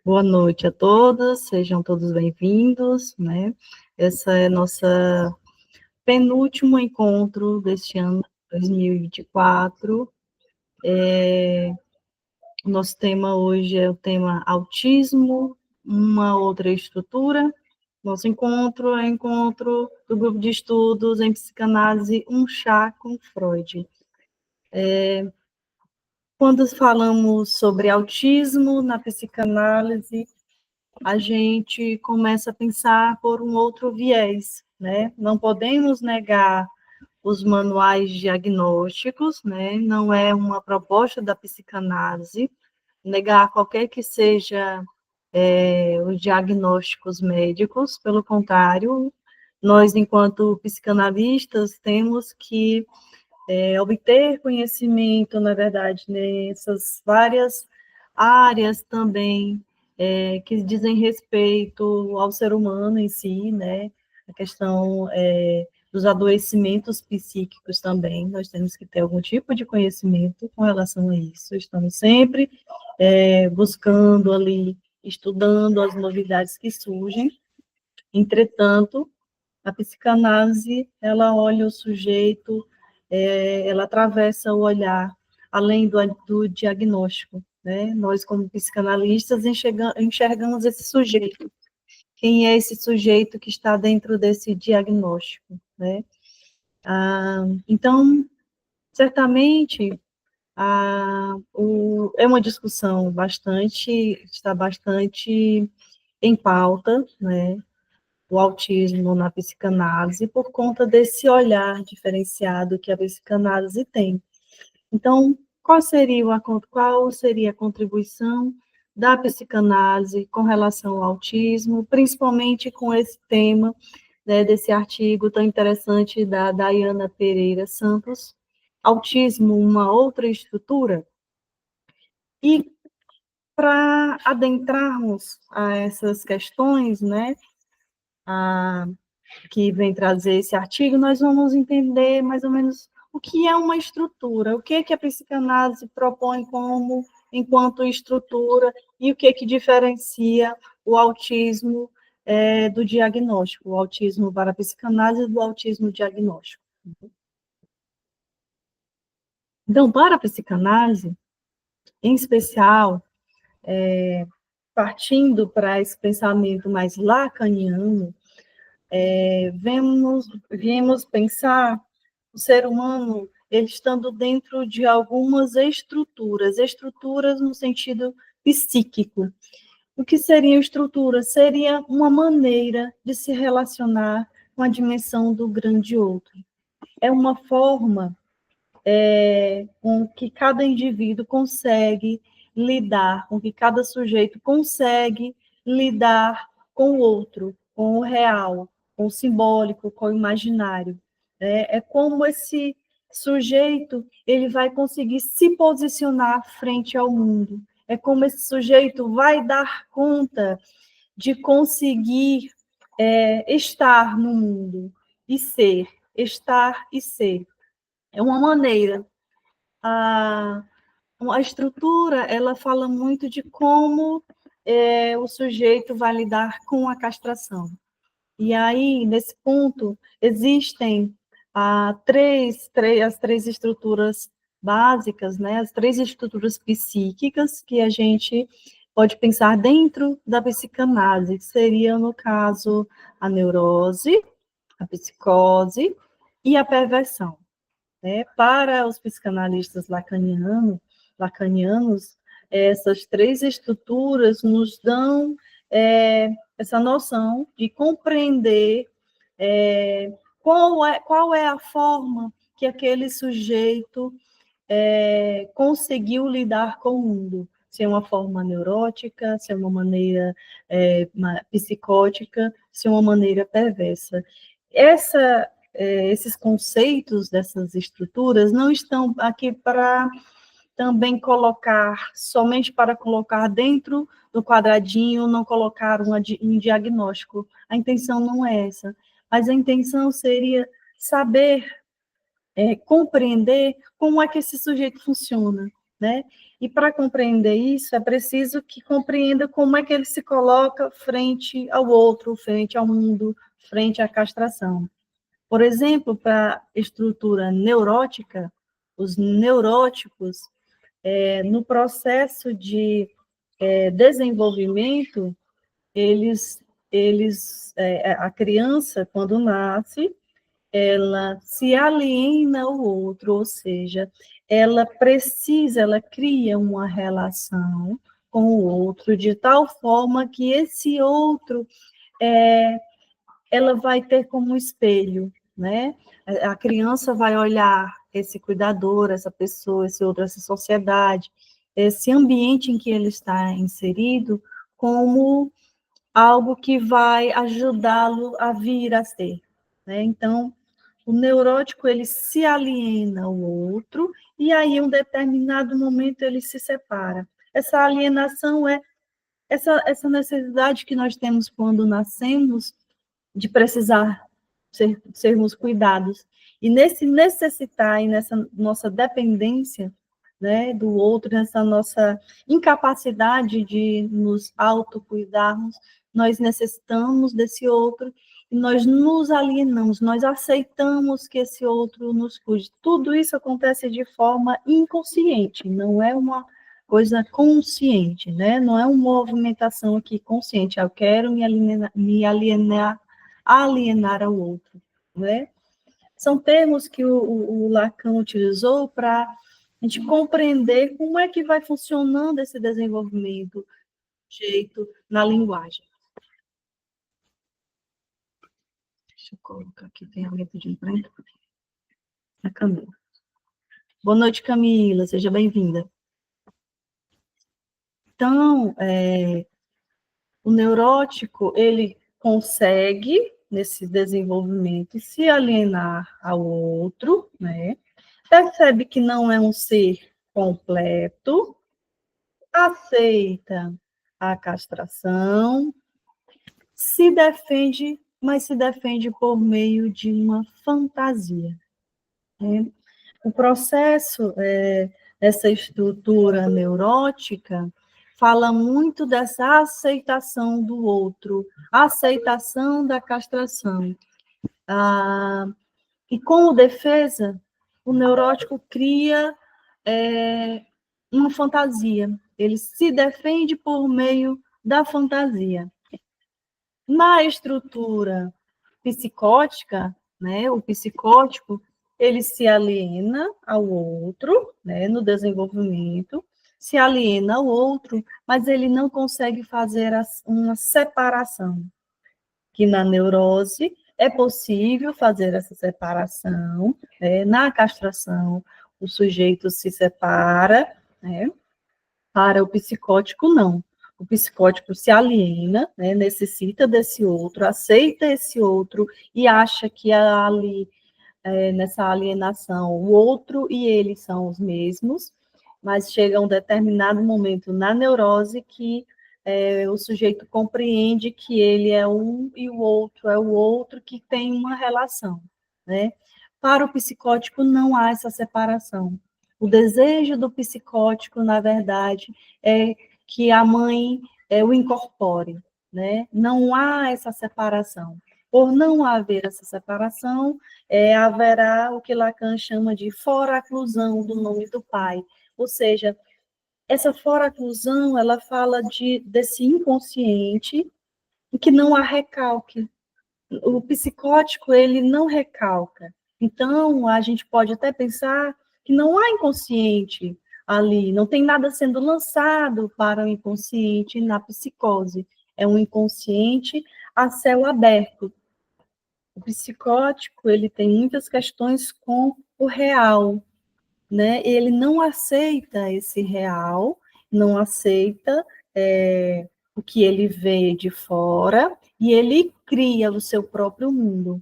Boa noite a todos, sejam todos bem-vindos, né? Essa é nossa penúltimo encontro deste ano 2024. O nosso tema hoje é o tema autismo, uma outra estrutura. Nosso encontro é o encontro do grupo de estudos em psicanálise Um Chá com Freud. Quando falamos sobre autismo na psicanálise, a gente começa a pensar por um outro viés, né? Não podemos negar os manuais diagnósticos, né? Não é uma proposta da psicanálise negar qualquer que seja os diagnósticos médicos, pelo contrário, nós, enquanto psicanalistas, temos que obter conhecimento, na verdade, nessas várias áreas também que dizem respeito ao ser humano em si, né? A questão dos adoecimentos psíquicos também, nós temos que ter algum tipo de conhecimento com relação a isso. Estamos sempre buscando ali, estudando as novidades que surgem. Entretanto, a psicanálise, ela olha o sujeito, ela atravessa o olhar, além do diagnóstico, né? Nós, como psicanalistas, enxergamos esse sujeito. Quem é esse sujeito que está dentro desse diagnóstico, né? Então, certamente, é uma discussão está bastante em pauta, né? O autismo na psicanálise por conta desse olhar diferenciado que a psicanálise tem. Então, qual seria a contribuição da psicanálise com relação ao autismo, principalmente com esse tema, né, desse artigo tão interessante da Dayana Pereira Santos, Autismo, uma outra estrutura? E para adentrarmos a essas questões, né, que vem trazer esse artigo, nós vamos entender mais ou menos o que é uma estrutura, o que a psicanálise propõe como enquanto estrutura e o que diferencia o autismo do diagnóstico, o autismo para a psicanálise do autismo diagnóstico. Então, para a psicanálise, em especial, partindo para esse pensamento mais lacaniano, viemos pensar o ser humano ele estando dentro de algumas estruturas no sentido psíquico. O que seria estrutura? Seria uma maneira de se relacionar com a dimensão do grande outro. É uma forma com que cada indivíduo consegue lidar, com que cada sujeito consegue lidar com o outro, com o real, com o simbólico, com o imaginário. É como esse sujeito ele vai conseguir se posicionar frente ao mundo. É como esse sujeito vai dar conta de conseguir estar no mundo e ser, estar e ser. É uma maneira. A, a estrutura, ela fala muito de como o sujeito vai lidar com a castração. E aí, nesse ponto, existem as três estruturas básicas, né? As três estruturas psíquicas que a gente pode pensar dentro da psicanálise, que seria, no caso, a neurose, a psicose e a perversão. Né? Para os psicanalistas lacanianos, essas três estruturas nos dão essa noção de compreender qual é a forma que aquele sujeito conseguiu lidar com o mundo. Se é uma forma neurótica, se é uma maneira psicótica, se é uma maneira perversa. Esses conceitos dessas estruturas não estão aqui para também colocar, somente para colocar dentro do quadradinho, não colocar um diagnóstico. A intenção não é essa, mas a intenção seria saber compreender como é que esse sujeito funciona, né? E para compreender isso, é preciso que compreenda como é que ele se coloca frente ao outro, frente ao mundo, frente à castração. Por exemplo, para a estrutura neurótica, os neuróticos, no processo de desenvolvimento, a criança, quando nasce, ela se aliena ao outro, ou seja, ela cria uma relação com o outro, de tal forma que esse outro, ela vai ter como um espelho, né? A criança vai olhar esse cuidador, essa pessoa, esse outro, essa sociedade, esse ambiente em que ele está inserido, como algo que vai ajudá-lo a vir a ser, né? Então, o neurótico, ele se aliena ao outro, e aí, em um determinado momento, ele se separa. Essa alienação é essa necessidade que nós temos quando nascemos, de precisar sermos cuidados. E nesse necessitar e nessa nossa dependência, né, do outro, nessa nossa incapacidade de nos autocuidarmos, nós necessitamos desse outro e nós nos alienamos, nós aceitamos que esse outro nos cuide. Tudo isso acontece de forma inconsciente, não é uma coisa consciente, né? Não é uma movimentação aqui consciente. Eu quero alienar ao outro, né? São termos que o Lacan utilizou para a gente compreender como é que vai funcionando esse desenvolvimento, jeito, na linguagem. Deixa eu colocar aqui, tem a letra de branco. A Camila. Boa noite, Camila, seja bem-vinda. Então, o neurótico, ele consegue, nesse desenvolvimento, se alienar ao outro, né? Percebe que não é um ser completo, aceita a castração, se defende, mas se defende por meio de uma fantasia, né? O processo, essa estrutura neurótica, fala muito dessa aceitação do outro, aceitação da castração. E como defesa, o neurótico cria uma fantasia. Ele se defende por meio da fantasia. Na estrutura psicótica, né, o psicótico, ele se aliena ao outro, né, no desenvolvimento, se aliena ao outro, mas ele não consegue fazer uma separação, que na neurose é possível fazer essa separação, né, na castração o sujeito se separa, né, para o psicótico não. O psicótico se aliena, né, necessita desse outro, aceita esse outro e acha que ali, nessa alienação, o outro e ele são os mesmos, mas chega um determinado momento na neurose que o sujeito compreende que ele é um e o outro é o outro, que tem uma relação, né? Para o psicótico não há essa separação. O desejo do psicótico, na verdade, é que a mãe o incorpore, né? Não há essa separação. Por não haver essa separação, haverá o que Lacan chama de foraclusão do nome do pai. Ou seja, essa foraclusão, ela fala desse inconsciente em que não há recalque. O psicótico, ele não recalca. Então, a gente pode até pensar que não há inconsciente ali, não tem nada sendo lançado para o inconsciente na psicose. É um inconsciente a céu aberto. O psicótico, ele tem muitas questões com o real, né? Ele não aceita esse real, não aceita o que ele vê de fora, e ele cria o seu próprio mundo.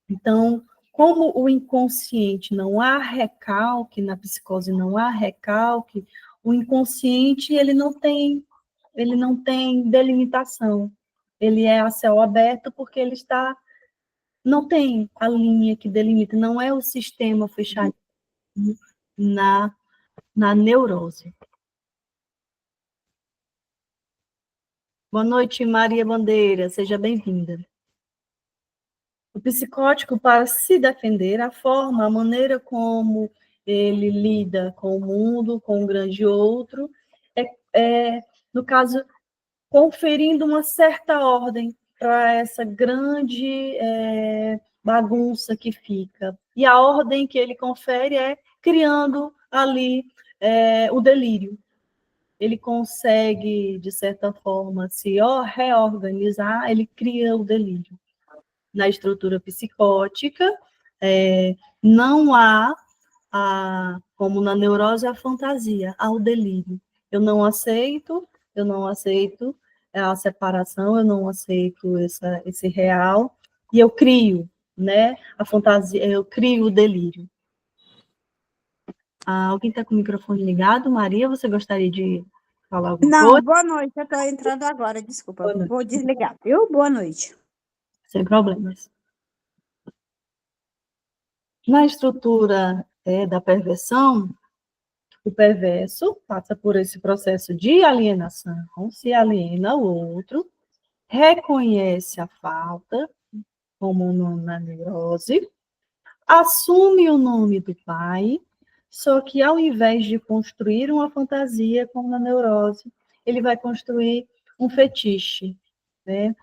Então, como o inconsciente não há recalque, na psicose não há recalque, o inconsciente ele não tem delimitação. Ele é a céu aberto porque ele não tem a linha que delimita, não é o sistema fechado na neurose. Boa noite, Maria Bandeira, seja bem-vinda. O psicótico, para se defender, a forma, a maneira como ele lida com o mundo, com o grande outro, no caso, conferindo uma certa ordem para essa grande bagunça que fica. E a ordem que ele confere é criando ali o delírio. Ele consegue, de certa forma, se reorganizar, ele cria o delírio. Na estrutura psicótica, não há, como na neurose, a fantasia, há o delírio. Eu não aceito a separação, eu não aceito esse real, e eu crio, né, a fantasia, eu crio o delírio. Alguém está com o microfone ligado? Maria, você gostaria de falar alguma coisa? Não, boa noite, eu estou entrando agora, desculpa, vou desligar, viu? Boa noite. Sem problemas. Na estrutura da perversão, o perverso passa por esse processo de alienação, se aliena ao outro, reconhece a falta, como na neurose, assume o nome do pai, só que ao invés de construir uma fantasia, como na neurose, ele vai construir um fetiche, né?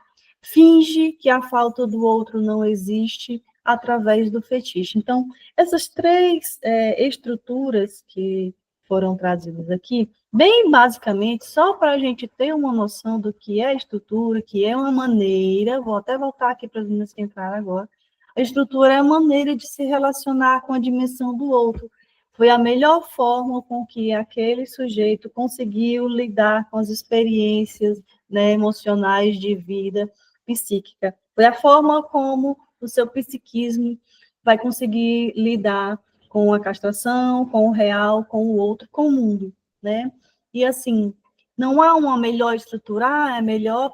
Finge que a falta do outro não existe através do fetiche. Então, essas três estruturas que foram trazidas aqui, bem basicamente, só para a gente ter uma noção do que é estrutura, que é uma maneira, vou até voltar aqui para as meninas que entraram agora, a estrutura é a maneira de se relacionar com a dimensão do outro. Foi a melhor forma com que aquele sujeito conseguiu lidar com as experiências, né, emocionais de vida psíquica. Foi a forma como o seu psiquismo vai conseguir lidar com a castração, com o real, com o outro, com o mundo, né? E assim, não há uma melhor estrutura, é melhor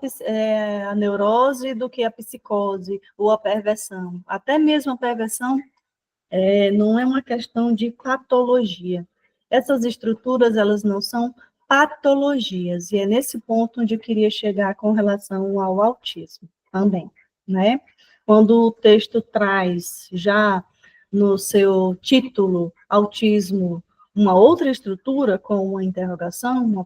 a neurose do que a psicose ou a perversão. Até mesmo a perversão não é uma questão de patologia. Essas estruturas, elas não são patologias, e é nesse ponto onde eu queria chegar com relação ao autismo também, né? Quando o texto traz já no seu título autismo uma outra estrutura, com uma interrogação, uma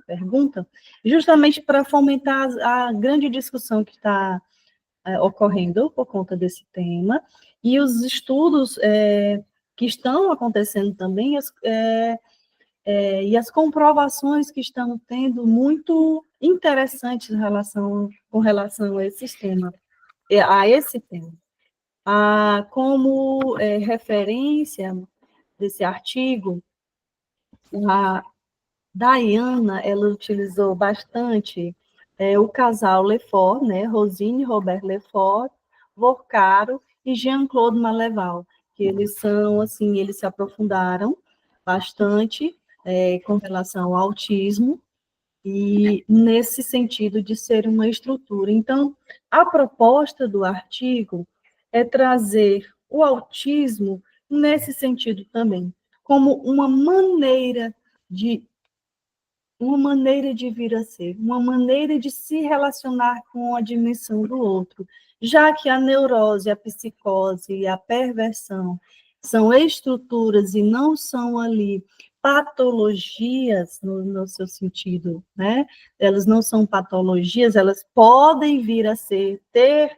pergunta, justamente para fomentar a grande discussão que está ocorrendo por conta desse tema, e os estudos que estão acontecendo também, e as comprovações que estão tendo muito interessantes com relação a esse tema. Como referência desse artigo, a Diana, ela utilizou bastante o casal Lefort, né, Rosine Robert Lefort, Vorcaro e Jean-Claude Maleval, que eles são, assim, eles se aprofundaram bastante com relação ao autismo, e nesse sentido de ser uma estrutura. Então, a proposta do artigo é trazer o autismo nesse sentido também, como uma maneira de vir a ser, uma maneira de se relacionar com a dimensão do outro, já que a neurose, a psicose e a perversão são estruturas e não são ali patologias no seu sentido, né? Elas não são patologias, elas podem vir a ter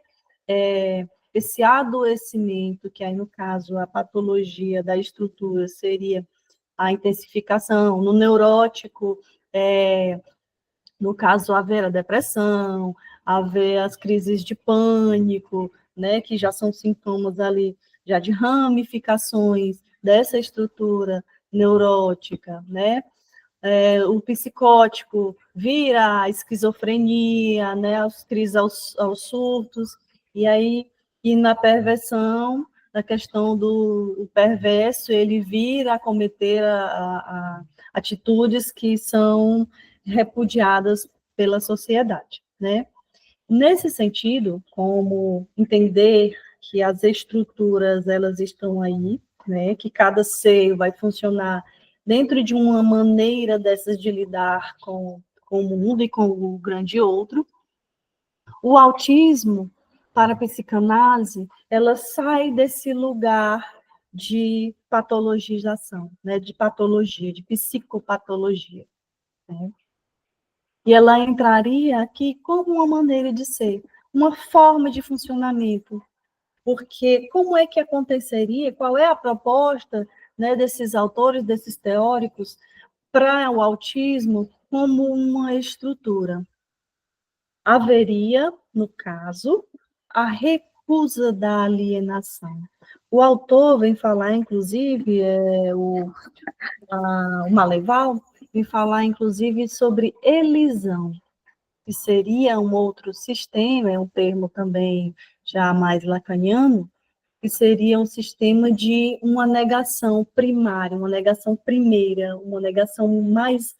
esse adoecimento, que aí no caso a patologia da estrutura seria a intensificação, no neurótico, no caso, haver a depressão, haver as crises de pânico, né, que já são sintomas ali, já de ramificações dessa estrutura neurótica, né, o psicótico vira a esquizofrenia, né, as crises aos surtos, e na perversão, na questão do perverso, ele vira a cometer atitudes que são repudiadas pela sociedade, né? Nesse sentido, como entender que as estruturas, elas estão aí, né, que cada ser vai funcionar dentro de uma maneira dessas de lidar com o mundo e com o grande outro. O autismo, para a psicanálise, ela sai desse lugar de patologização, né, de patologia, de psicopatologia, né? E ela entraria aqui como uma maneira de ser, uma forma de funcionamento, porque como é que aconteceria, qual é a proposta, né, desses autores, desses teóricos, para o autismo como uma estrutura? Haveria, no caso, a recusa da alienação. O autor vem falar, inclusive, o Maleval, vem falar, inclusive, sobre elisão, que seria um outro sistema, é um termo também já mais lacaniano, que seria um sistema de uma negação primária, uma negação primeira, uma negação mais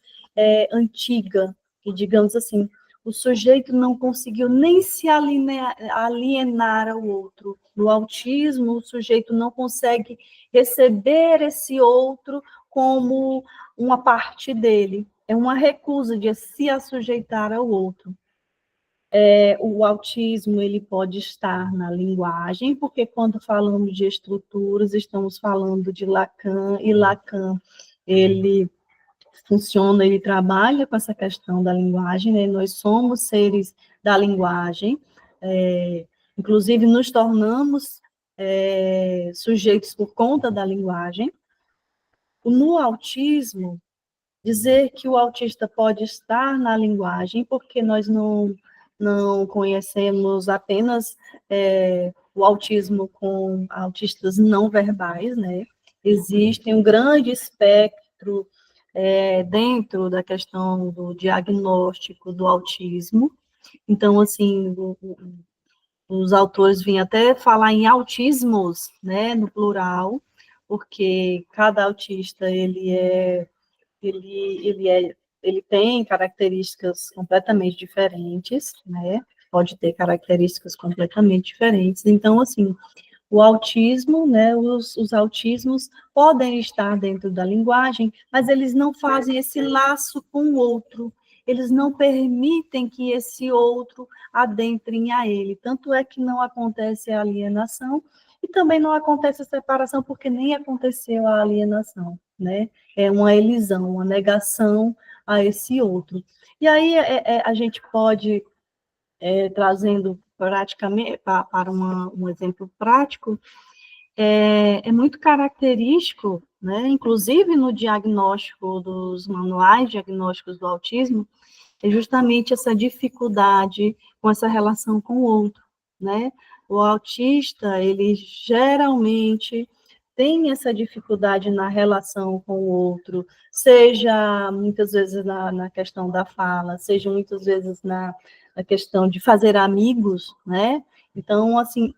antiga, que, digamos assim, o sujeito não conseguiu nem se alienar ao outro. No autismo, o sujeito não consegue receber esse outro como uma parte dele. É uma recusa de se assujeitar ao outro. O autismo ele pode estar na linguagem, porque quando falamos de estruturas, estamos falando de Lacan, e Lacan, ele funciona, ele trabalha com essa questão da linguagem, né? Nós somos seres da linguagem, inclusive nos tornamos sujeitos por conta da linguagem. No autismo, dizer que o autista pode estar na linguagem, porque nós não conhecemos apenas o autismo com autistas não verbais, né? Existe um grande espectro dentro da questão do diagnóstico do autismo. Então, assim, os autores vêm até falar em autismos, né, no plural, porque cada autista ele tem características completamente diferentes, né? Pode ter características completamente diferentes. Então, assim, o autismo, né? Os autismos podem estar dentro da linguagem, mas eles não fazem esse laço com o outro. Eles não permitem que esse outro adentre a ele. Tanto é que não acontece a alienação e também não acontece a separação, porque nem aconteceu a alienação, né? É uma elisão, uma negação a esse outro. E aí a gente pode, trazendo praticamente para um exemplo prático, é muito característico, né? Inclusive no diagnóstico dos manuais diagnósticos do autismo, é justamente essa dificuldade com essa relação com o outro, né? O autista, ele geralmente tem essa dificuldade na relação com o outro, seja muitas vezes na questão da fala, seja muitas vezes na questão de fazer amigos, né? Então, assim,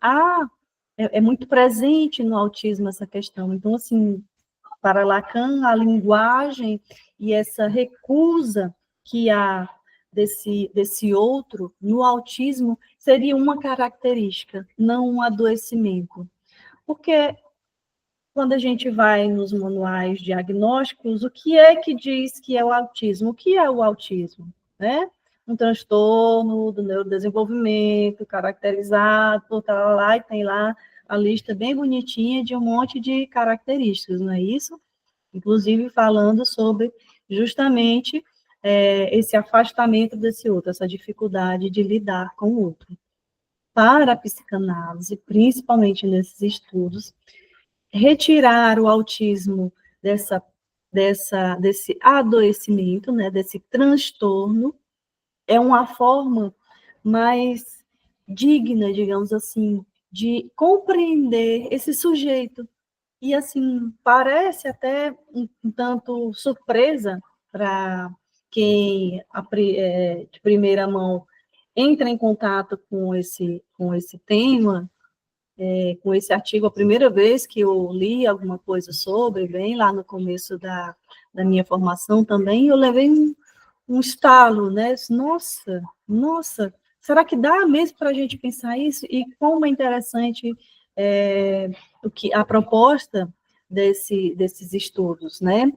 é muito presente no autismo essa questão. Então, assim, para Lacan, a linguagem e essa recusa que há desse outro no autismo seria uma característica, não um adoecimento. Porque quando a gente vai nos manuais diagnósticos, o que é que diz que é o autismo? O que é o autismo? Né? Um transtorno do neurodesenvolvimento, caracterizado, tal, lá, e tem lá a lista bem bonitinha de um monte de características, não é isso? Inclusive falando sobre justamente esse afastamento desse outro, essa dificuldade de lidar com o outro. Para a psicanálise, principalmente nesses estudos, retirar o autismo desse adoecimento, né, desse transtorno, é uma forma mais digna, digamos assim, de compreender esse sujeito. E, assim, parece até um tanto surpresa para quem, de primeira mão, entra em contato com esse tema, com esse artigo, a primeira vez que eu li alguma coisa sobre, bem lá no começo da minha formação também, eu levei um estalo, né? Nossa, será que dá mesmo para a gente pensar isso? E como é interessante a proposta desses estudos, né?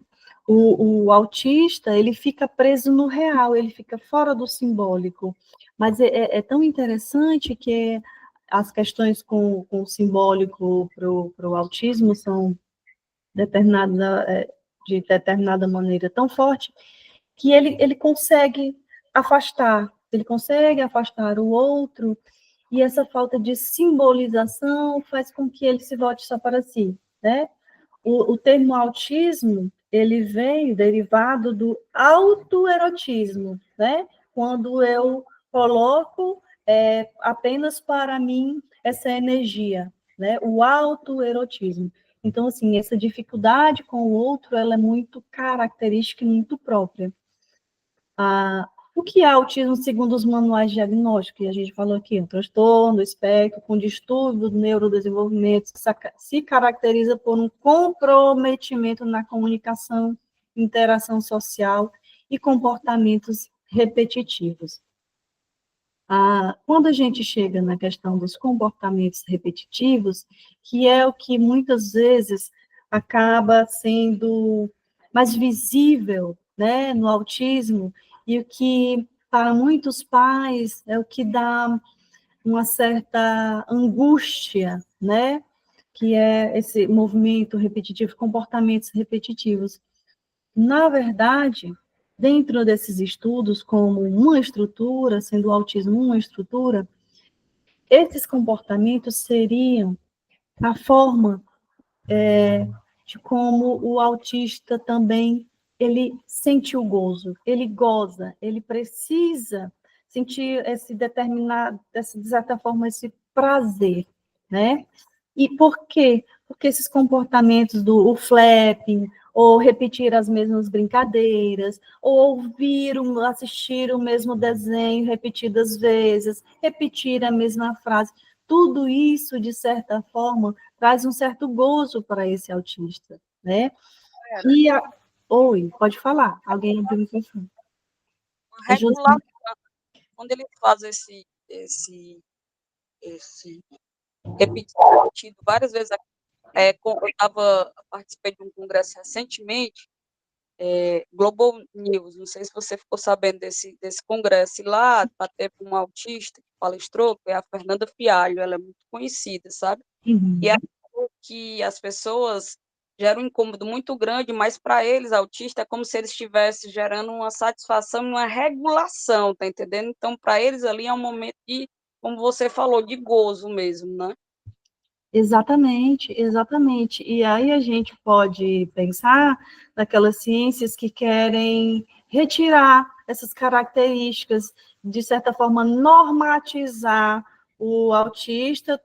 O autista, ele fica preso no real, ele fica fora do simbólico. Mas é tão interessante que as questões com o simbólico para o autismo são de determinada maneira tão forte que ele consegue afastar o outro, e essa falta de simbolização faz com que ele se volte só para si, né? O termo autismo, ele vem derivado do autoerotismo, né? Quando eu coloco apenas para mim essa energia, né? O autoerotismo. Então, assim, essa dificuldade com o outro, ela é muito característica e muito própria. O que é autismo segundo os manuais diagnósticos? Que a gente falou aqui, um transtorno, espectro, com distúrbio do neurodesenvolvimento, se caracteriza por um comprometimento na comunicação, interação social e comportamentos repetitivos. Quando a gente chega na questão dos comportamentos repetitivos, que é o que muitas vezes acaba sendo mais visível, né, no autismo, e o que, para muitos pais, é o que dá uma certa angústia, né, que é esse movimento repetitivo, comportamentos repetitivos. Na verdade, dentro desses estudos, como uma estrutura, sendo o autismo uma estrutura, esses comportamentos seriam a forma de como o autista também ele sente o gozo, ele goza, ele precisa sentir de certa forma, esse prazer, né? E por quê? Porque esses comportamentos do flapping, ou repetir as mesmas brincadeiras, ou assistir o mesmo desenho repetidas vezes, repetir a mesma frase, tudo isso, de certa forma, traz um certo gozo para esse autista, né? E Oi, pode falar. Alguém abriu o microfone. Regular, quando ele faz esse repetido várias vezes, eu participei de um congresso recentemente, Global News, não sei se você ficou sabendo desse congresso, e lá teve uma autista que palestrou, que é a Fernanda Fialho, ela é muito conhecida, sabe? Uhum. E ela falou que as pessoas geram um incômodo muito grande, mas para eles, autistas, é como se eles estivessem gerando uma satisfação, uma regulação, tá entendendo? Então, para eles ali é um momento de, como você falou, de gozo mesmo, né? Exatamente, exatamente. E aí a gente pode pensar naquelas ciências que querem retirar essas características, de certa forma, normatizar o autista,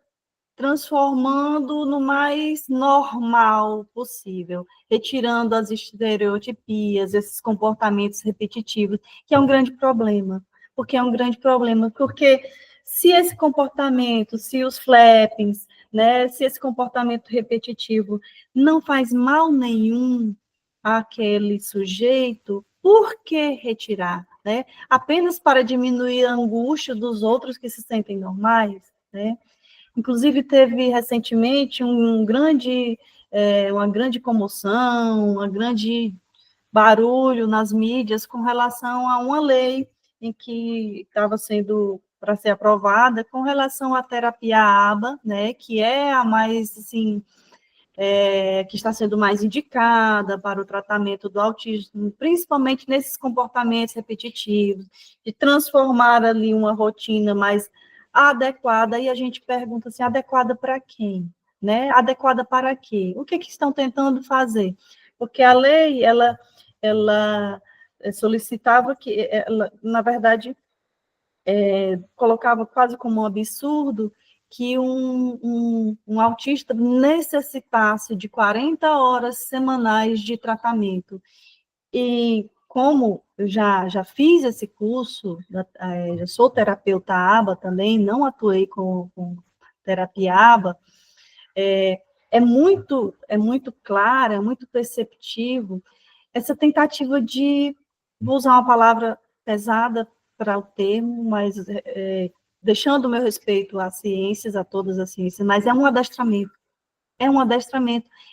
transformando no mais normal possível, retirando as estereotipias, esses comportamentos repetitivos, que é um grande problema. Porque se esse comportamento, se os flappings, né, se esse comportamento repetitivo não faz mal nenhum àquele sujeito, por que retirar? Né? Apenas para diminuir a angústia dos outros que se sentem normais, né? Inclusive, teve recentemente uma grande comoção, um grande barulho nas mídias com relação a uma lei em que estava sendo para ser aprovada com relação à terapia ABA, né, que é a mais, assim, que está sendo mais indicada para o tratamento do autismo, principalmente nesses comportamentos repetitivos, de transformar ali uma rotina mais adequada, e a gente pergunta assim, adequada para quem? Né? Adequada para quê? O que estão tentando fazer? Porque a lei, ela solicitava que, na verdade, colocava quase como um absurdo que um autista necessitasse de 40 horas semanais de tratamento. E como eu já fiz esse curso, eu sou terapeuta ABA também, não atuei com terapia ABA, é muito claro, é muito perceptivo essa tentativa de, vou usar uma palavra pesada para o termo, mas deixando o meu respeito às ciências, a todas as ciências, mas é um adestramento,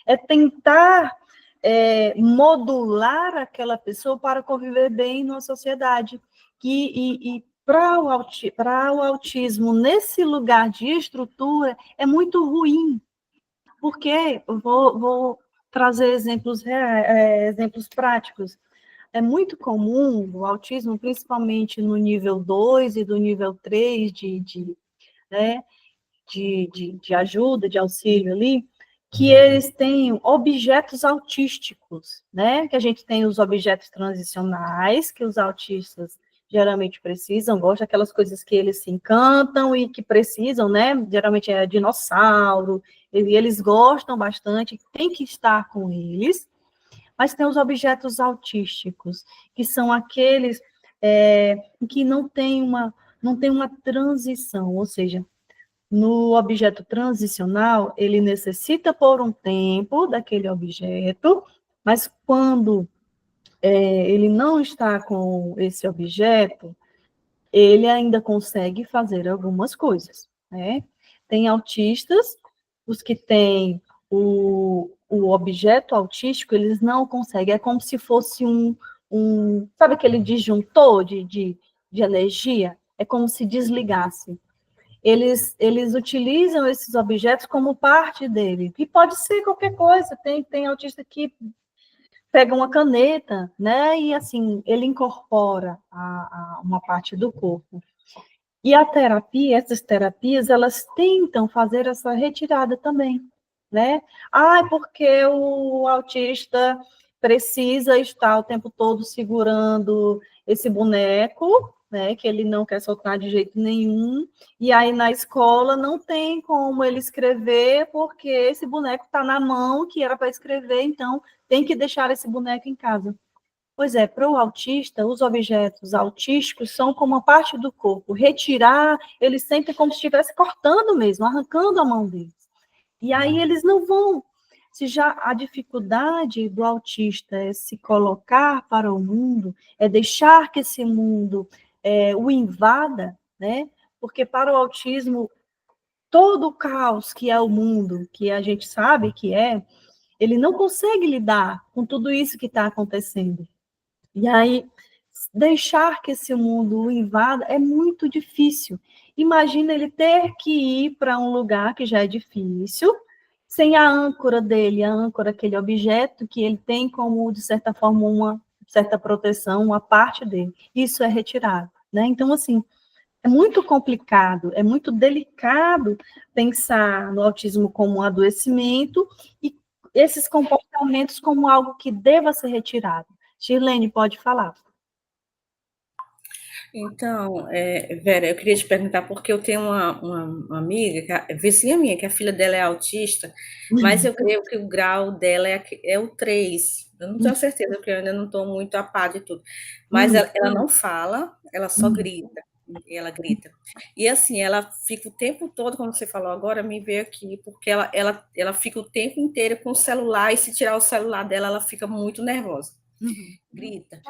é tentar modular aquela pessoa para conviver bem numa sociedade. E para o autismo, nesse lugar de estrutura, é muito ruim, porque eu vou trazer exemplos práticos. É muito comum o autismo, principalmente no nível 2 e do nível 3 né, de ajuda, de auxílio ali, que eles têm objetos autísticos, né? Que a gente tem os objetos transicionais, que os autistas geralmente precisam, gostam daquelas coisas que eles se encantam e que precisam, né? Geralmente é dinossauro, e eles gostam bastante, tem que estar com eles, mas tem os objetos autísticos, que são aqueles que não tem uma transição, ou seja, no objeto transicional, ele necessita por um tempo daquele objeto, mas quando ele não está com esse objeto, ele ainda consegue fazer algumas coisas, né? Tem autistas, os que têm o objeto autístico, eles não conseguem, é como se fosse sabe aquele disjuntor de energia? É como se desligasse. Eles utilizam esses objetos como parte dele. E pode ser qualquer coisa. Tem autista que pega uma caneta, né? E assim, ele incorpora uma parte do corpo. E essas terapias, elas tentam fazer essa retirada também, né? Porque o autista precisa estar o tempo todo segurando esse boneco, né, que ele não quer soltar de jeito nenhum, e aí na escola não tem como ele escrever, porque esse boneco está na mão, que era para escrever, então tem que deixar esse boneco em casa. Pois é, para o autista, os objetos autísticos são como uma parte do corpo. Retirar, eles sentem como se estivesse cortando mesmo, arrancando a mão deles. E aí eles não vão. Se já a dificuldade do autista é se colocar para o mundo, é deixar que esse mundo o invada, né? Porque para o autismo, todo o caos que é o mundo, que a gente sabe que ele não consegue lidar com tudo isso que está acontecendo. E aí, deixar que esse mundo o invada é muito difícil. Imagina ele ter que ir para um lugar que já é difícil, sem a âncora dele, a âncora, aquele objeto que ele tem como, de certa forma, uma certa proteção, uma parte dele. Isso é retirado, né? Então, assim, é muito complicado, é muito delicado pensar no autismo como um adoecimento e esses comportamentos como algo que deva ser retirado. Shirlene, pode falar. Então, Vera, eu queria te perguntar, porque eu tenho uma amiga, vizinha minha, que a filha dela é autista, mas eu creio que o grau dela é o 3. Eu não tenho certeza, porque eu ainda não estou muito a par de tudo. Mas ela não fala, ela só grita. Ela grita. E assim, ela fica o tempo todo, como você falou agora, me veio aqui, porque ela fica o tempo inteiro com o celular, e se tirar o celular dela, ela fica muito nervosa. Grita,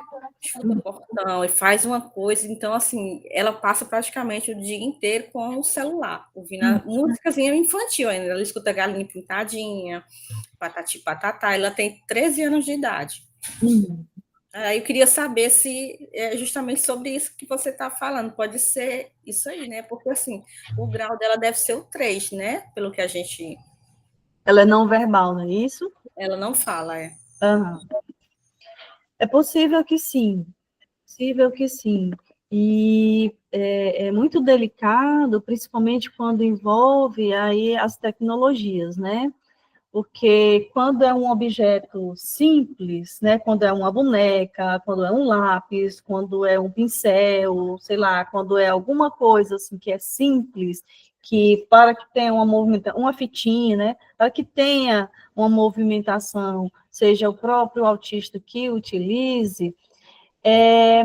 chuta o portão e faz uma coisa. Então, assim, ela passa praticamente o dia inteiro com o celular, ouvindo a músicazinha infantil ainda. Ela escuta Galinha Pintadinha, Patati Patatá. Ela tem 13 anos de idade. Aí eu queria saber se é justamente sobre isso que você está falando. Pode ser isso aí, né? Porque, assim, o grau dela deve ser o 3, né? Pelo que a gente... Ela é não verbal, não é isso? Ela não fala, é. Uhum. É possível que sim. Possível que sim. E é muito delicado, principalmente quando envolve aí as tecnologias, né? Porque quando é um objeto simples, né, quando é uma boneca, quando é um lápis, quando é um pincel, sei lá, quando é alguma coisa assim que é simples, que para que tenha uma movimentação, uma fitinha, né, para que tenha uma movimentação, seja o próprio autista que utilize, é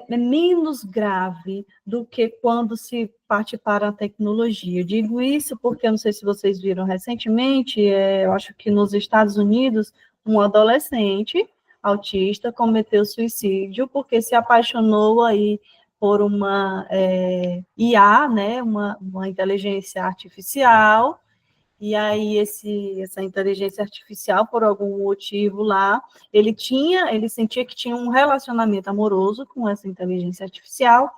menos grave do que quando se parte para a tecnologia. Eu digo isso porque, eu não sei se vocês viram recentemente, eu acho que nos Estados Unidos, um adolescente autista cometeu suicídio porque se apaixonou aí por uma IA, né, uma inteligência artificial, E aí essa inteligência artificial, por algum motivo lá, ele sentia que tinha um relacionamento amoroso com essa inteligência artificial,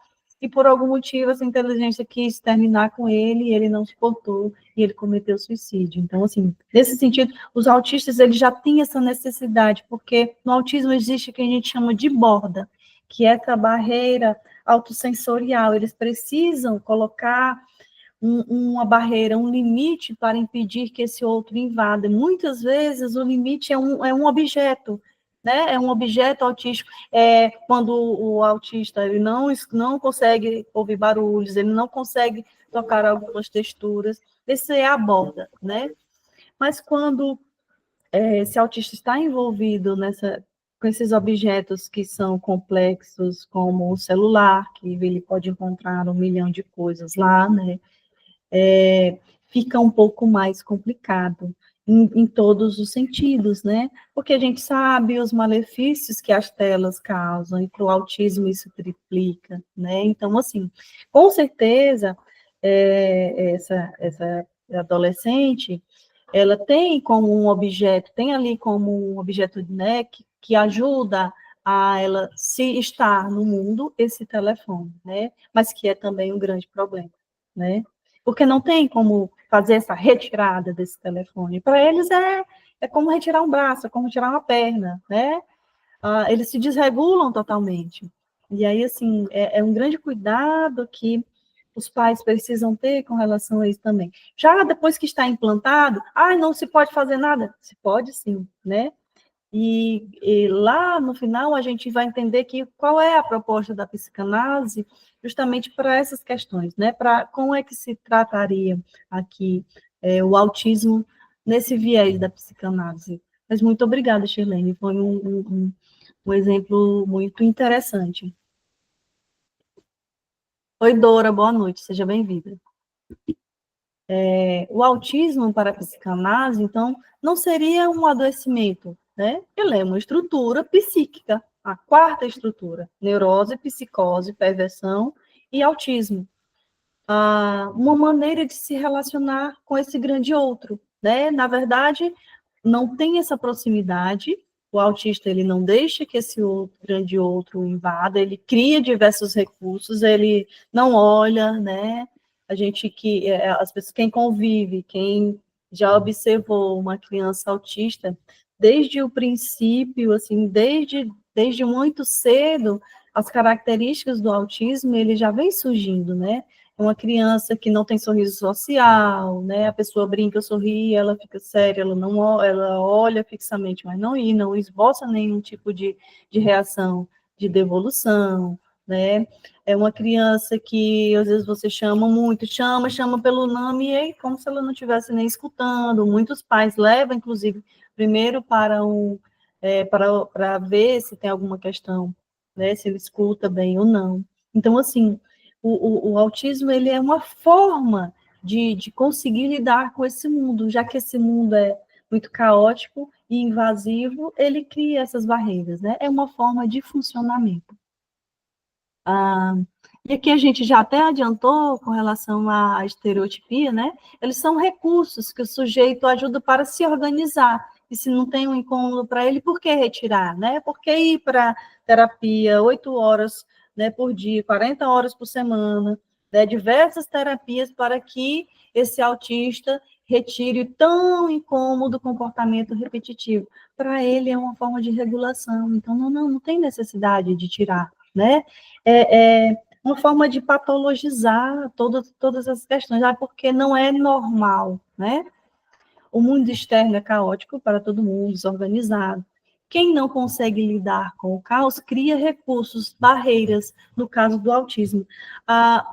e por algum motivo essa inteligência quis terminar com ele, e ele não suportou, e ele cometeu suicídio. Então, assim, nesse sentido, os autistas, eles já têm essa necessidade, porque no autismo existe o que a gente chama de borda, que é essa barreira autossensorial. Eles precisam colocar uma barreira, um limite para impedir que esse outro invada. Muitas vezes o limite é um objeto, né? É um objeto autístico. Quando o autista ele não consegue ouvir barulhos, ele não consegue tocar algumas texturas, esse é a borda, né? Mas quando esse autista está envolvido com esses objetos que são complexos, como o celular, que ele pode encontrar 1 milhão de coisas lá, né? Fica um pouco mais complicado em todos os sentidos, né? Porque a gente sabe os malefícios que as telas causam, e para o autismo isso triplica, né? Então, assim, com certeza, essa adolescente, ela tem como um objeto, tem ali como um objeto, né, que ajuda a ela se estar no mundo, esse telefone, né? Mas que é também um grande problema, né? Porque não tem como fazer essa retirada desse telefone. Para eles é como retirar um braço, é como retirar uma perna, né? Eles se desregulam totalmente. E aí, assim, é um grande cuidado que os pais precisam ter com relação a isso também. Já depois que está implantado, não se pode fazer nada? Se pode sim, né? E lá no final a gente vai entender qual é a proposta da psicanálise justamente para essas questões, né? Para como é que se trataria aqui o autismo nesse viés da psicanálise. Mas muito obrigada, Shirlene, foi um exemplo muito interessante. Oi, Dora, boa noite, seja bem-vinda. O autismo para a psicanálise, então, não seria um adoecimento, né? Ele é uma estrutura psíquica, a quarta estrutura, neurose, psicose, perversão e autismo. Uma maneira de se relacionar com esse grande outro, né? Na verdade, não tem essa proximidade, o autista ele não deixa que esse grande outro invada, ele cria diversos recursos, ele não olha, né? A gente as pessoas, quem convive, quem já observou uma criança autista, desde o princípio, assim, desde muito cedo, as características do autismo, ele já vem surgindo, né? Uma criança que não tem sorriso social, né? A pessoa brinca, sorri, ela fica séria, ela olha fixamente, mas não esboça nenhum tipo de reação, de devolução, né? É uma criança que às vezes você chama muito, chama pelo nome, e é como se ela não estivesse nem escutando. Muitos pais levam, inclusive, primeiro para ver se tem alguma questão, né? Se ele escuta bem ou não. Então, assim, o autismo ele é uma forma de conseguir lidar com esse mundo, já que esse mundo é muito caótico e invasivo, ele cria essas barreiras, né? É uma forma de funcionamento. E aqui a gente já até adiantou com relação à estereotipia, né? Eles são recursos que o sujeito ajuda para se organizar. E se não tem um incômodo para ele, por que retirar, né? Por que ir para terapia 8 horas, né, por dia, 40 horas por semana, né? Diversas terapias para que esse autista retire tão incômodo comportamento repetitivo. Para ele é uma forma de regulação, então não tem necessidade de tirar, né? É uma forma de patologizar todas as questões, porque não é normal, né? O mundo externo é caótico para todo mundo, desorganizado. Quem não consegue lidar com o caos cria recursos, barreiras, no caso do autismo.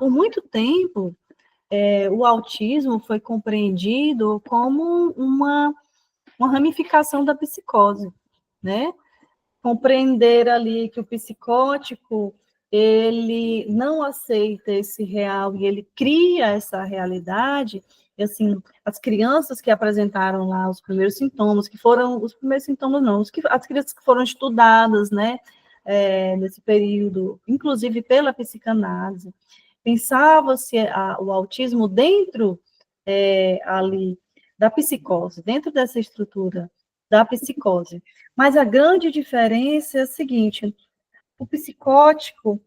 Por muito tempo, o autismo foi compreendido como uma ramificação da psicose, né? Compreender ali que o psicótico, ele não aceita esse real e ele cria essa realidade, e assim, as crianças que apresentaram lá os primeiros sintomas, que foram, os primeiros sintomas não, as crianças que foram estudadas, né, nesse período, inclusive pela psicanálise, pensava-se o autismo dentro ali da psicose, dentro dessa estrutura da psicose. Mas a grande diferença é a seguinte: o psicótico,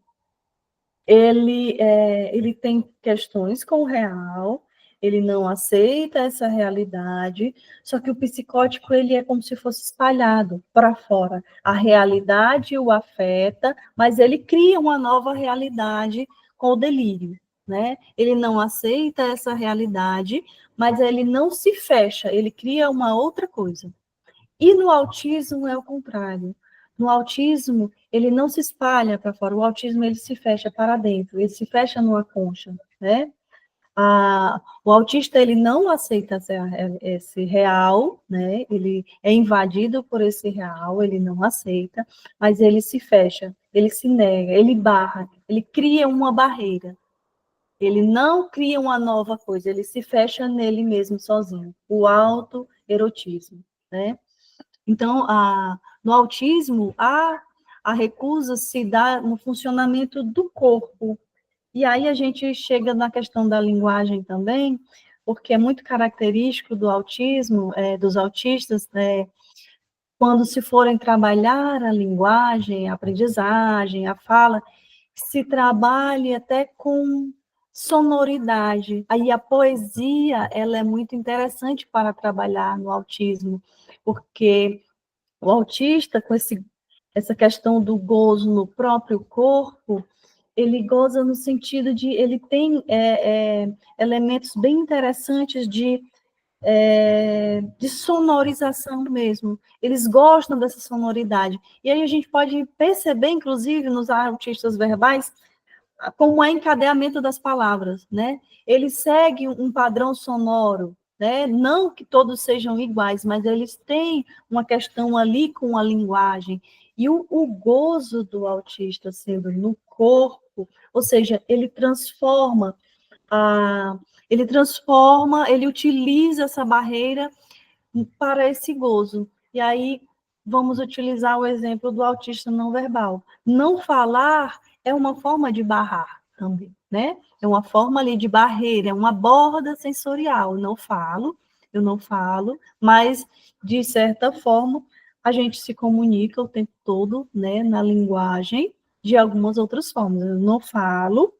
ele tem questões com o real, ele não aceita essa realidade, só que o psicótico, ele é como se fosse espalhado para fora. A realidade o afeta, mas ele cria uma nova realidade com o delírio, né? Ele não aceita essa realidade, mas ele não se fecha, ele cria uma outra coisa. E no autismo é o contrário. No autismo, ele não se espalha para fora, o autismo ele se fecha para dentro, ele se fecha numa concha, né? O autista ele não aceita esse real, né? Ele é invadido por esse real, ele não aceita, mas ele se fecha, ele se nega, ele barra, ele cria uma barreira. Ele não cria uma nova coisa, ele se fecha nele mesmo sozinho. O autoerotismo, né? Então, no autismo, a recusa se dá no funcionamento do corpo. E aí a gente chega na questão da linguagem também, porque é muito característico do autismo, dos autistas, quando se forem trabalhar a linguagem, a aprendizagem, a fala, se trabalhe até com sonoridade. Aí a poesia, ela é muito interessante para trabalhar no autismo, porque o autista, com essa questão do gozo no próprio corpo, ele goza no sentido de, ele tem elementos bem interessantes de sonorização mesmo. Eles gostam dessa sonoridade. E aí a gente pode perceber, inclusive, nos autistas verbais, como é encadeamento das palavras, né? Ele segue um padrão sonoro, né? Não que todos sejam iguais, mas eles têm uma questão ali com a linguagem. E o gozo do autista sendo no corpo, ou seja, ele utiliza essa barreira para esse gozo. E aí vamos utilizar o exemplo do autista não verbal. Não falar é uma forma de barrar também, né? É uma forma ali de barreira, é uma borda sensorial. Eu não falo, mas de certa forma a gente se comunica o tempo todo, né, na linguagem de algumas outras formas. Eu não falo,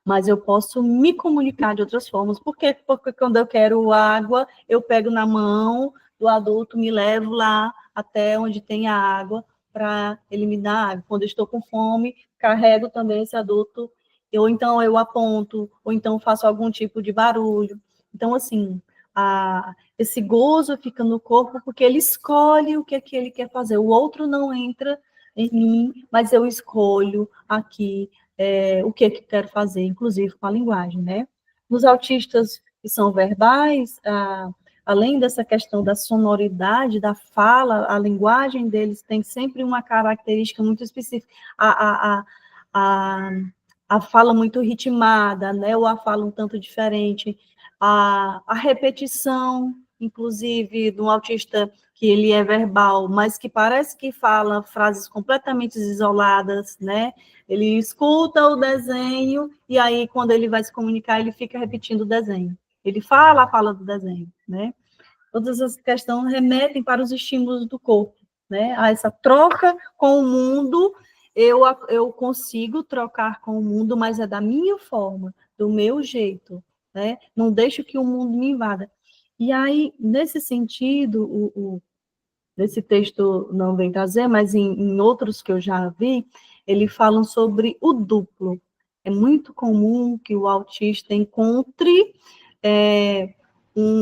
mas eu posso me comunicar de outras formas. Porque quando eu quero água, eu pego na mão do adulto, me levo lá até onde tem a água para ele me dar água. Quando eu estou com fome, carrego também esse adulto, ou então eu aponto, ou então faço algum tipo de barulho. Então, assim, esse gozo fica no corpo porque ele escolhe o que é que ele quer fazer. O outro não entra em mim, mas eu escolho aqui o que eu quero fazer, inclusive com a linguagem, né? Nos autistas que são verbais, além dessa questão da sonoridade, da fala, a linguagem deles tem sempre uma característica muito específica. A fala muito ritmada, né? Ou a fala um tanto diferente. A repetição, inclusive, de um autista que ele é verbal, mas que parece que fala frases completamente isoladas, né? Ele escuta o desenho e aí, quando ele vai se comunicar, ele fica repetindo o desenho. Ele fala a fala do desenho, né? Todas essas questões remetem para os estímulos do corpo, né? A essa troca com o mundo, eu consigo trocar com o mundo, mas é da minha forma, do meu jeito, né? Não deixo que o mundo me invada. E aí, nesse sentido, nesse texto não vem trazer, mas em outros que eu já vi, eles falam sobre o duplo. É muito comum que o autista encontre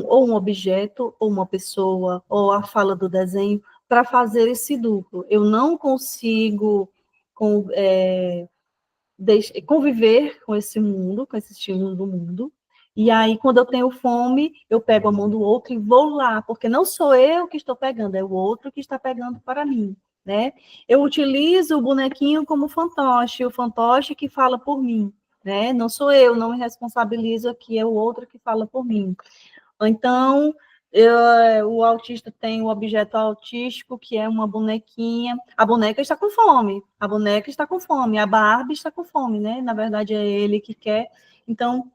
ou um objeto, ou uma pessoa, ou a fala do desenho, para fazer esse duplo. Eu não consigo conviver com esse mundo, com esse estímulo do mundo, e aí, quando eu tenho fome, eu pego a mão do outro e vou lá, porque não sou eu que estou pegando, é o outro que está pegando para mim, né? Eu utilizo o bonequinho como fantoche, o fantoche que fala por mim, né? Não sou eu, não me responsabilizo aqui, é o outro que fala por mim. Então, o autista tem o objeto autístico, que é uma bonequinha. A boneca está com fome, a boneca está com fome, a Barbie está com fome, né? Na verdade, é ele que quer. Então,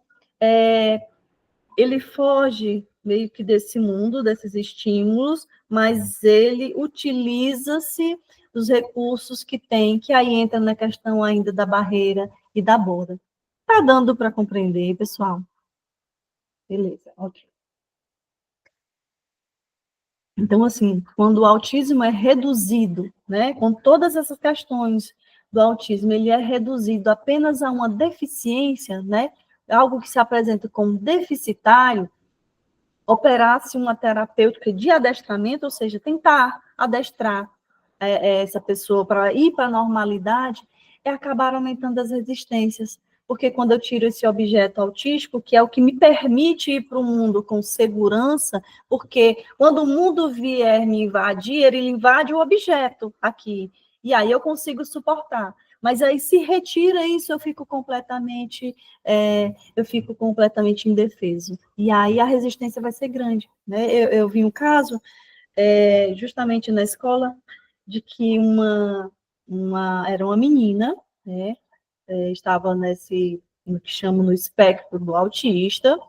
ele foge meio que desse mundo, desses estímulos, mas ele utiliza-se dos recursos que tem, que aí entra na questão ainda da barreira e da borda. Tá dando para compreender, pessoal? Beleza, ok. Então, assim, quando o autismo é reduzido, né, com todas essas questões do autismo, ele é reduzido apenas a uma deficiência, né, algo que se apresenta como deficitário, operar-se uma terapêutica de adestramento, ou seja, tentar adestrar essa pessoa para ir para a normalidade, é acabar aumentando as resistências. Porque quando eu tiro esse objeto autístico, que é o que me permite ir para o mundo com segurança, porque quando o mundo vier me invadir, ele invade o objeto aqui, e aí eu consigo suportar. Mas aí, se retira isso, eu fico completamente indefeso. E aí a resistência vai ser grande. Né? Eu vi um caso, justamente na escola, de que era uma menina, né? Estava no que chamam no espectro do autismo,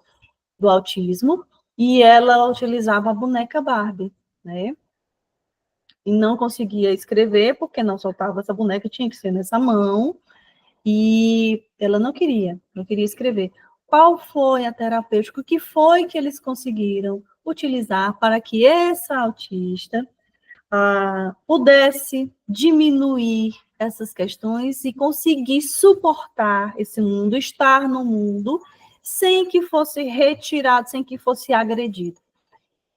e ela utilizava a boneca Barbie, né? E não conseguia escrever, porque não soltava essa boneca, tinha que ser nessa mão, e ela não queria escrever. Qual foi a terapêutica? O que foi que eles conseguiram utilizar para que essa autista pudesse diminuir essas questões e conseguir suportar esse mundo, estar no mundo, sem que fosse retirado, sem que fosse agredido?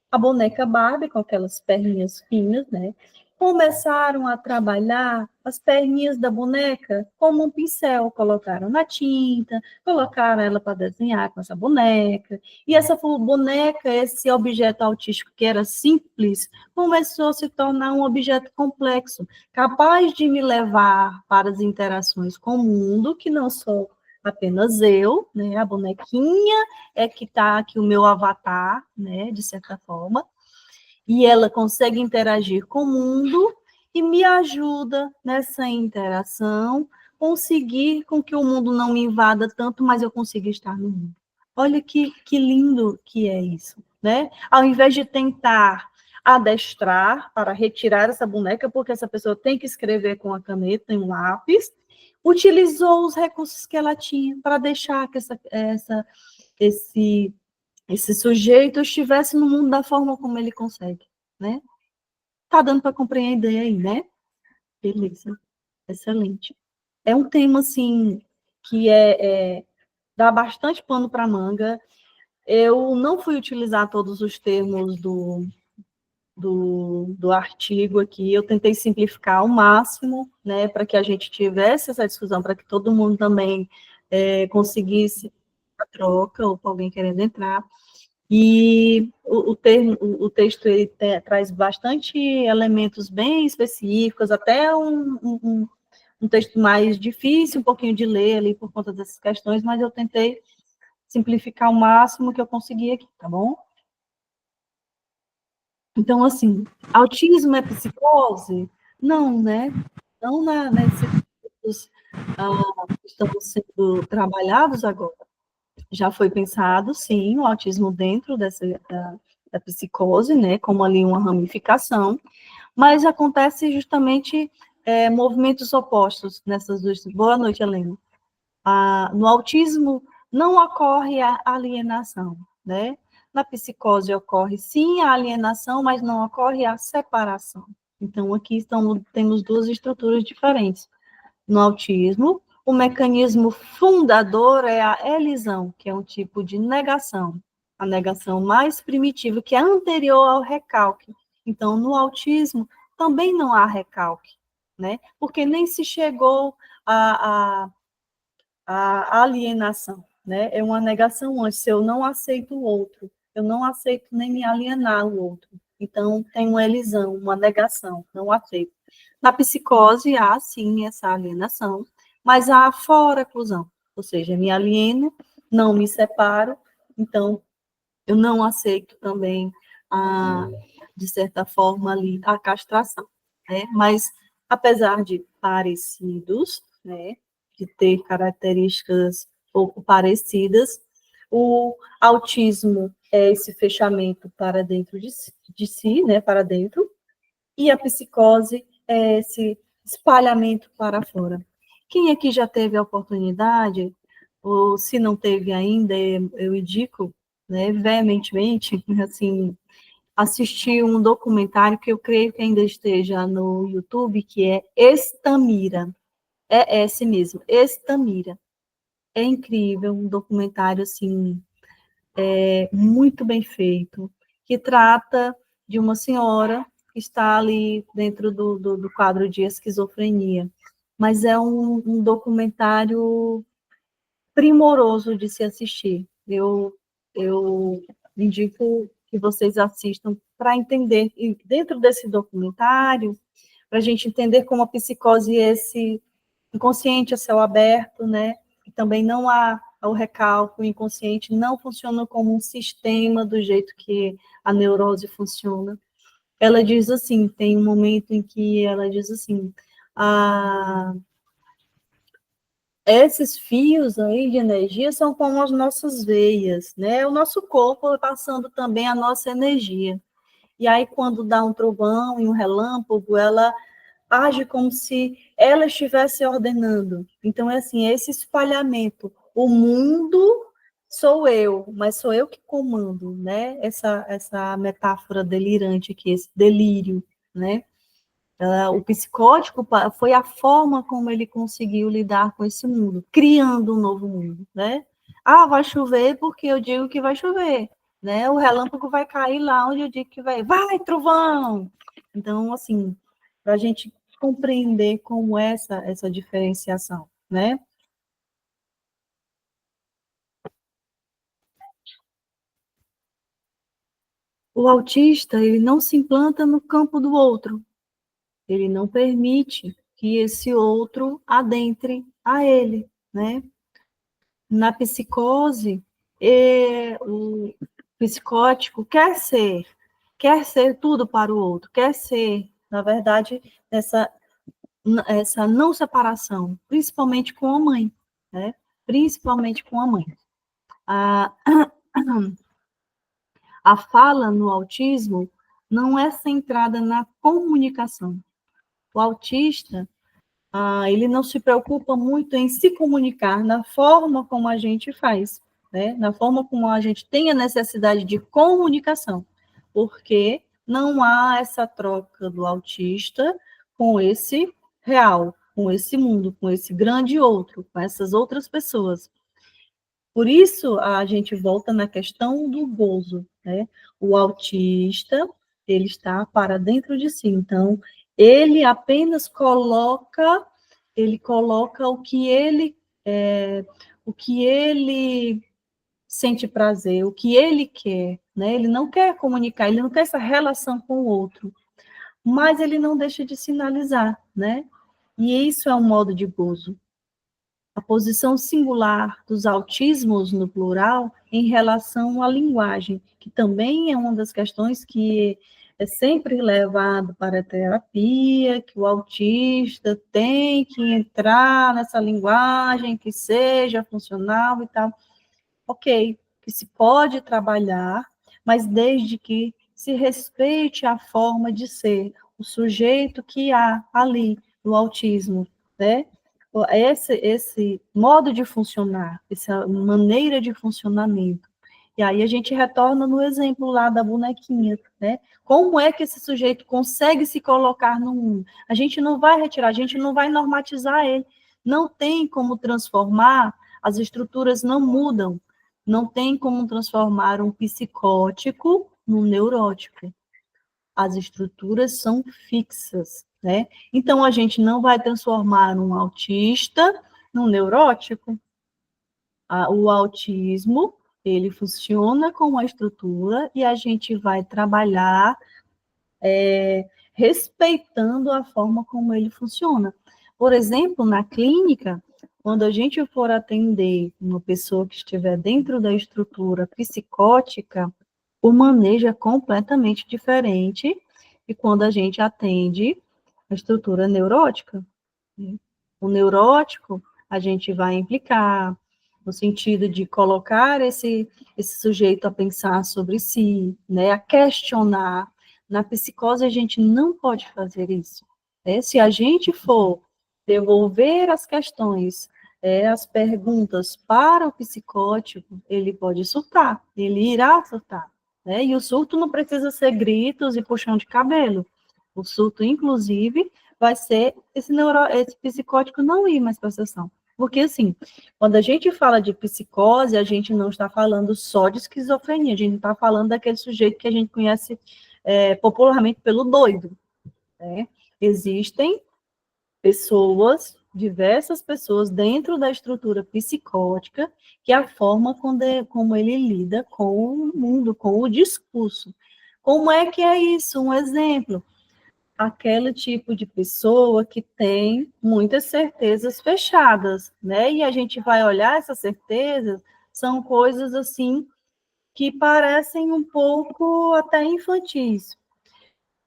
A boneca Barbie, com aquelas perninhas finas, né? Começaram a trabalhar as perninhas da boneca como um pincel, colocaram na tinta, colocaram ela para desenhar com essa boneca, e essa boneca, esse objeto autístico que era simples, começou a se tornar um objeto complexo, capaz de me levar para as interações com o mundo, que não sou apenas eu, né? A bonequinha é que está aqui o meu avatar, né, de certa forma, e ela consegue interagir com o mundo e me ajuda nessa interação, conseguir com que o mundo não me invada tanto, mas eu consiga estar no mundo. Olha que lindo que é isso, né? Ao invés de tentar adestrar para retirar essa boneca, porque essa pessoa tem que escrever com a caneta e um lápis, utilizou os recursos que ela tinha para deixar que esse sujeito estivesse no mundo da forma como ele consegue, né? Tá dando para compreender aí, né? Beleza, excelente. É um tema, assim, que dá bastante pano para manga. Eu não fui utilizar todos os termos do artigo aqui, eu tentei simplificar ao máximo, né, para que a gente tivesse essa discussão, para que todo mundo também conseguisse a troca, ou com alguém querendo entrar. E o texto ele traz bastante elementos bem específicos, até um texto mais difícil, um pouquinho de ler ali por conta dessas questões, mas eu tentei simplificar o máximo que eu consegui aqui, tá bom? Então, assim, autismo é psicose? Não, né? Não nesses que estão sendo trabalhados agora. Já foi pensado, sim, o autismo dentro da psicose, né, como ali uma ramificação, mas acontece justamente movimentos opostos nessas duas. Boa noite, Helena. No autismo não ocorre a alienação, né? Na psicose ocorre sim a alienação, mas não ocorre a separação. Então, aqui temos duas estruturas diferentes. No autismo, o mecanismo fundador é a elisão, que é um tipo de negação, a negação mais primitiva, que é anterior ao recalque. Então, no autismo, também não há recalque, né? Porque nem se chegou à alienação, né? É uma negação antes, se eu não aceito o outro, eu não aceito nem me alienar o outro. Então, tem uma elisão, uma negação, não aceito. Na psicose, há sim essa alienação, mas há a fora-reclusão, ou seja, me alieno, não me separo, então eu não aceito também, de certa forma, ali, a castração. Né? Mas, apesar de parecidos, né, de ter características pouco parecidas, o autismo é esse fechamento para dentro de si, né, para dentro, e a psicose é esse espalhamento para fora. Quem aqui já teve a oportunidade, ou se não teve ainda, eu indico, né, veementemente, assim, assistir um documentário que eu creio que ainda esteja no YouTube, que é Estamira. É esse mesmo, Estamira. É incrível, um documentário, assim, muito bem feito, que trata de uma senhora que está ali dentro do quadro de esquizofrenia. Mas é um documentário primoroso de se assistir. Eu indico que vocês assistam para entender, e dentro desse documentário, para a gente entender como a psicose é esse inconsciente a céu aberto, né? E também não há o recalque, o inconsciente não funciona como um sistema do jeito que a neurose funciona. Ela diz assim, tem um momento em que ela diz assim, esses fios aí de energia são como as nossas veias, né? O nosso corpo passando também a nossa energia. E aí, quando dá um trovão e um relâmpago, ela age como se ela estivesse ordenando. Então, é assim, esse espalhamento. O mundo sou eu, mas sou eu que comando, né? Essa metáfora delirante aqui, esse delírio, né? O psicótico foi a forma como ele conseguiu lidar com esse mundo, criando um novo mundo, né? Ah, vai chover porque eu digo que vai chover, né? O relâmpago vai cair lá onde eu digo que vai, trovão! Então, assim, para a gente compreender como é essa diferenciação, né? O autista, ele não se implanta no campo do outro, ele não permite que esse outro adentre a ele, né? Na psicose, o psicótico quer ser tudo para o outro, quer ser, na verdade, essa não separação, principalmente com a mãe, né? Principalmente com a mãe. A, a fala no autismo não é centrada na comunicação. O autista, ele não se preocupa muito em se comunicar na forma como a gente faz, né? Na forma como a gente tem a necessidade de comunicação, porque não há essa troca do autista com esse real, com esse mundo, com esse grande outro, com essas outras pessoas. Por isso, a gente volta na questão do gozo, né? O autista, ele está para dentro de si, então, ele apenas coloca o que ele sente prazer, o que ele quer, né? Ele não quer comunicar, ele não quer essa relação com o outro, mas ele não deixa de sinalizar, né? E isso é um modo de gozo. A posição singular dos autismos no plural em relação à linguagem, que também é uma das questões que é sempre levado para a terapia, que o autista tem que entrar nessa linguagem que seja funcional e tal. Ok, que se pode trabalhar, mas desde que se respeite a forma de ser, o sujeito que há ali no autismo, né? Esse modo de funcionar, essa maneira de funcionamento. E aí a gente retorna no exemplo lá da bonequinha, né? Como é que esse sujeito consegue se colocar no mundo? A gente não vai retirar, a gente não vai normatizar ele. Não tem como transformar, as estruturas não mudam. Não tem como transformar um psicótico num neurótico. As estruturas são fixas, né? Então, a gente não vai transformar um autista num neurótico. O autismo, ele funciona com uma estrutura e a gente vai trabalhar respeitando a forma como ele funciona. Por exemplo, na clínica, quando a gente for atender uma pessoa que estiver dentro da estrutura psicótica, o manejo é completamente diferente de quando a gente atende a estrutura neurótica. O neurótico, a gente vai implicar, no sentido de colocar esse sujeito a pensar sobre si, né, a questionar. Na psicose, a gente não pode fazer isso. Né? Se a gente for devolver as questões, as perguntas para o psicótico, ele pode surtar, ele irá surtar. Né? E o surto não precisa ser gritos e puxão de cabelo. O surto, inclusive, vai ser esse psicótico não ir mais para a sessão. Porque, assim, quando a gente fala de psicose, a gente não está falando só de esquizofrenia, a gente está falando daquele sujeito que a gente conhece popularmente pelo doido. Né? Existem pessoas, diversas pessoas dentro da estrutura psicótica, que é a forma como ele lida com o mundo, com o discurso. Como é que é isso? Um exemplo. Aquele tipo de pessoa que tem muitas certezas fechadas, né? E a gente vai olhar essas certezas, são coisas assim que parecem um pouco até infantis.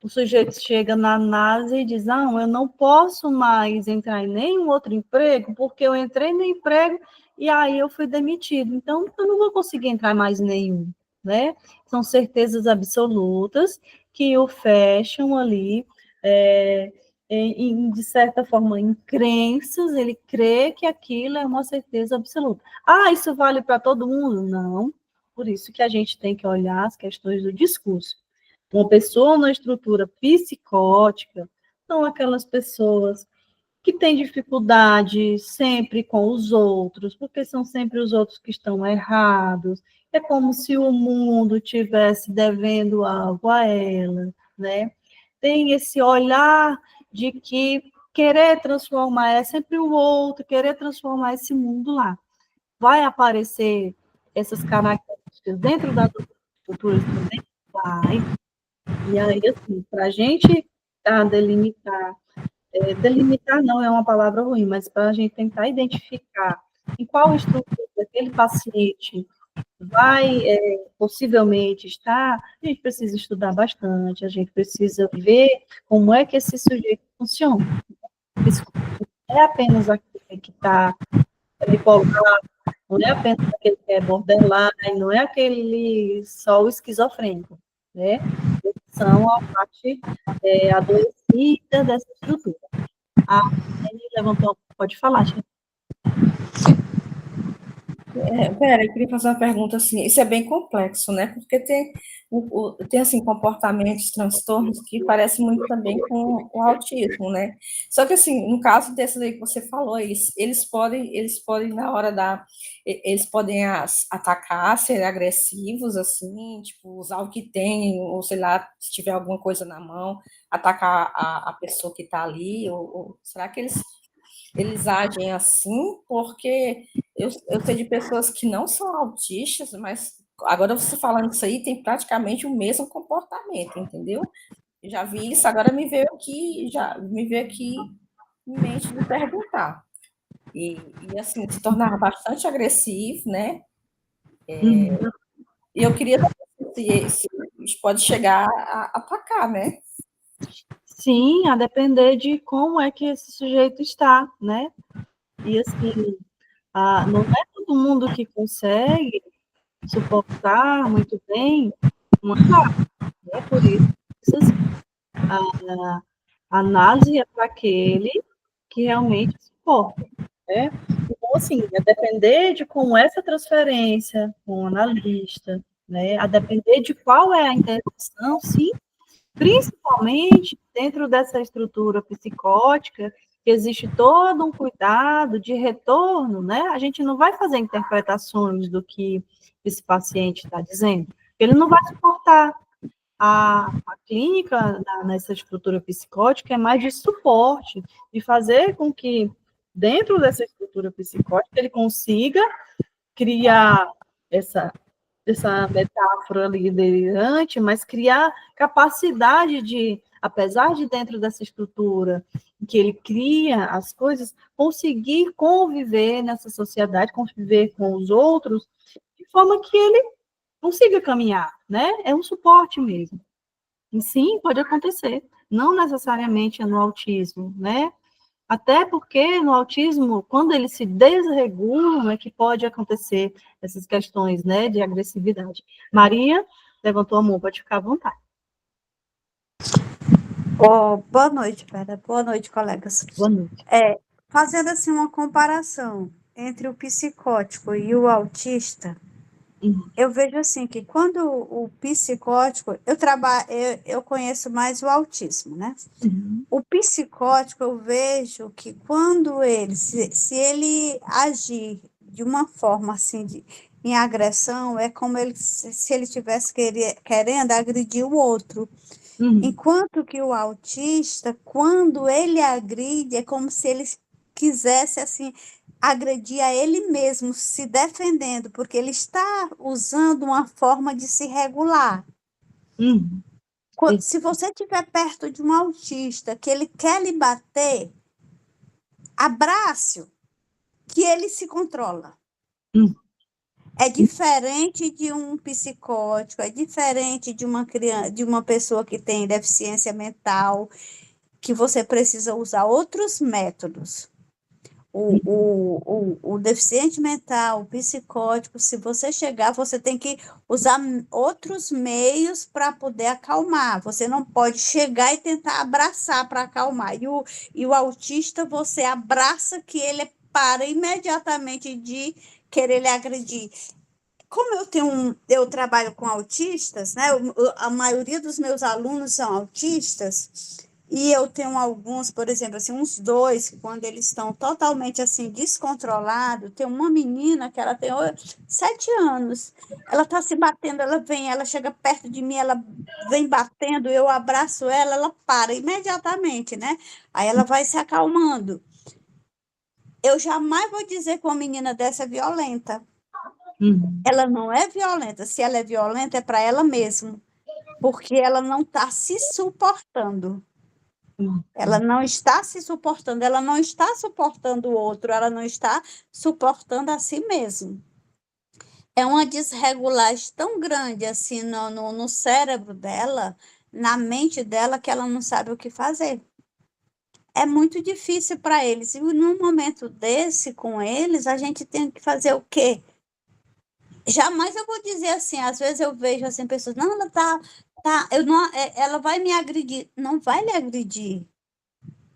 O sujeito chega na análise e diz, eu não posso mais entrar em nenhum outro emprego, porque eu entrei no emprego e aí eu fui demitido, então eu não vou conseguir entrar mais em nenhum, né? São certezas absolutas que o fecham ali, de certa forma, em crenças, ele crê que aquilo é uma certeza absoluta. Isso vale para todo mundo? Não. Por isso que a gente tem que olhar as questões do discurso. Uma pessoa na estrutura psicótica são aquelas pessoas que têm dificuldade sempre com os outros, porque são sempre os outros que estão errados. É como se o mundo tivesse devendo algo a ela, né? Tem esse olhar de que querer transformar é sempre o outro, querer transformar esse mundo lá. Vai aparecer essas características dentro das estruturas também? Vai. E aí, assim, para a gente delimitar não é uma palavra ruim, mas para a gente tentar identificar em qual estrutura aquele paciente vai possivelmente estar, a gente precisa estudar bastante, a gente precisa ver como é que esse sujeito funciona. Isso não é apenas aquele que está bipolar, não é apenas aquele que é borderline, não é aquele só o esquizofrênico, né? São a parte adoecida dessa estrutura. A Anne levantou, pode falar, gente. Vera, eu queria fazer uma pergunta assim, isso é bem complexo, né? Porque tem assim, comportamentos, transtornos que parecem muito também com o autismo, né? Só que assim, no caso desses aí que você falou, eles podem na hora eles podem atacar, ser agressivos, assim, tipo, usar o que tem, ou sei lá, se tiver alguma coisa na mão, atacar a pessoa que está ali, ou será que eles agem assim? Porque eu sei de pessoas que não são autistas, mas agora você falando isso aí, tem praticamente o mesmo comportamento, entendeu? Já vi isso, agora já me veio aqui em mente de perguntar. E assim, se tornar bastante agressivo, né? E eu queria saber se isso pode chegar a atacar, né? Sim, a depender de como é que esse sujeito está, né? E assim, não é todo mundo que consegue suportar muito bem uma raiva, né? Por isso, a análise é para aquele que realmente suporta, né? Então, assim, a depender de como essa transferência com o analista, né? A depender de qual é a intervenção, sim, principalmente dentro dessa estrutura psicótica, que existe todo um cuidado de retorno, né? A gente não vai fazer interpretações do que esse paciente está dizendo, ele não vai suportar. A clínica nessa estrutura psicótica é mais de suporte, de fazer com que, dentro dessa estrutura psicótica, ele consiga criar essa metáfora ali delirante, mas criar capacidade de, apesar de dentro dessa estrutura que ele cria as coisas, conseguir conviver nessa sociedade, conviver com os outros, de forma que ele consiga caminhar, né? É um suporte mesmo. E sim, pode acontecer. Não necessariamente é no autismo, né? Até porque no autismo, quando eles se desregulam, é que pode acontecer essas questões, né, de agressividade. Maria levantou a mão, pode ficar à vontade. Boa noite, Vera. Boa noite, colegas. Boa noite. Fazendo assim uma comparação entre o psicótico e o autista, eu vejo assim que quando o psicótico, eu conheço mais o autismo, né? O psicótico, eu vejo que quando ele, se ele agir de uma forma assim, em agressão, é como se ele estivesse querendo agredir o outro. Enquanto que o autista, quando ele agride, é como se ele quisesse, assim, agredir a ele mesmo, se defendendo, porque ele está usando uma forma de se regular. Se você estiver perto de um autista que ele quer lhe bater, abrace-o, que ele se controla. É diferente de um psicótico, é diferente de uma criança, de uma pessoa que tem deficiência mental, que você precisa usar outros métodos. O deficiente mental, o psicótico, se você chegar, você tem que usar outros meios para poder acalmar. Você não pode chegar e tentar abraçar para acalmar. E o autista, você abraça que ele para imediatamente de querer lhe agredir. Como eu trabalho com autistas, né? A maioria dos meus alunos são autistas, e eu tenho alguns, por exemplo, assim, uns 2, que quando eles estão totalmente assim descontrolados, tem uma menina que ela tem 7 anos, ela está se batendo, ela chega perto de mim, ela vem batendo, eu abraço ela, ela para imediatamente, né? Aí ela vai se acalmando. Eu jamais vou dizer que uma menina dessa é violenta. Ela não é violenta. Se ela é violenta, é para ela mesma, porque ela não está se suportando. Ela não está se suportando, ela não está suportando o outro, ela não está suportando a si mesma. É uma desregulagem tão grande assim no cérebro dela, na mente dela, que ela não sabe o que fazer. É muito difícil para eles. E num momento desse, com eles, a gente tem que fazer o quê? Jamais eu vou dizer assim, às vezes eu vejo assim, pessoas, não, ela ela vai me agredir. Não vai lhe agredir.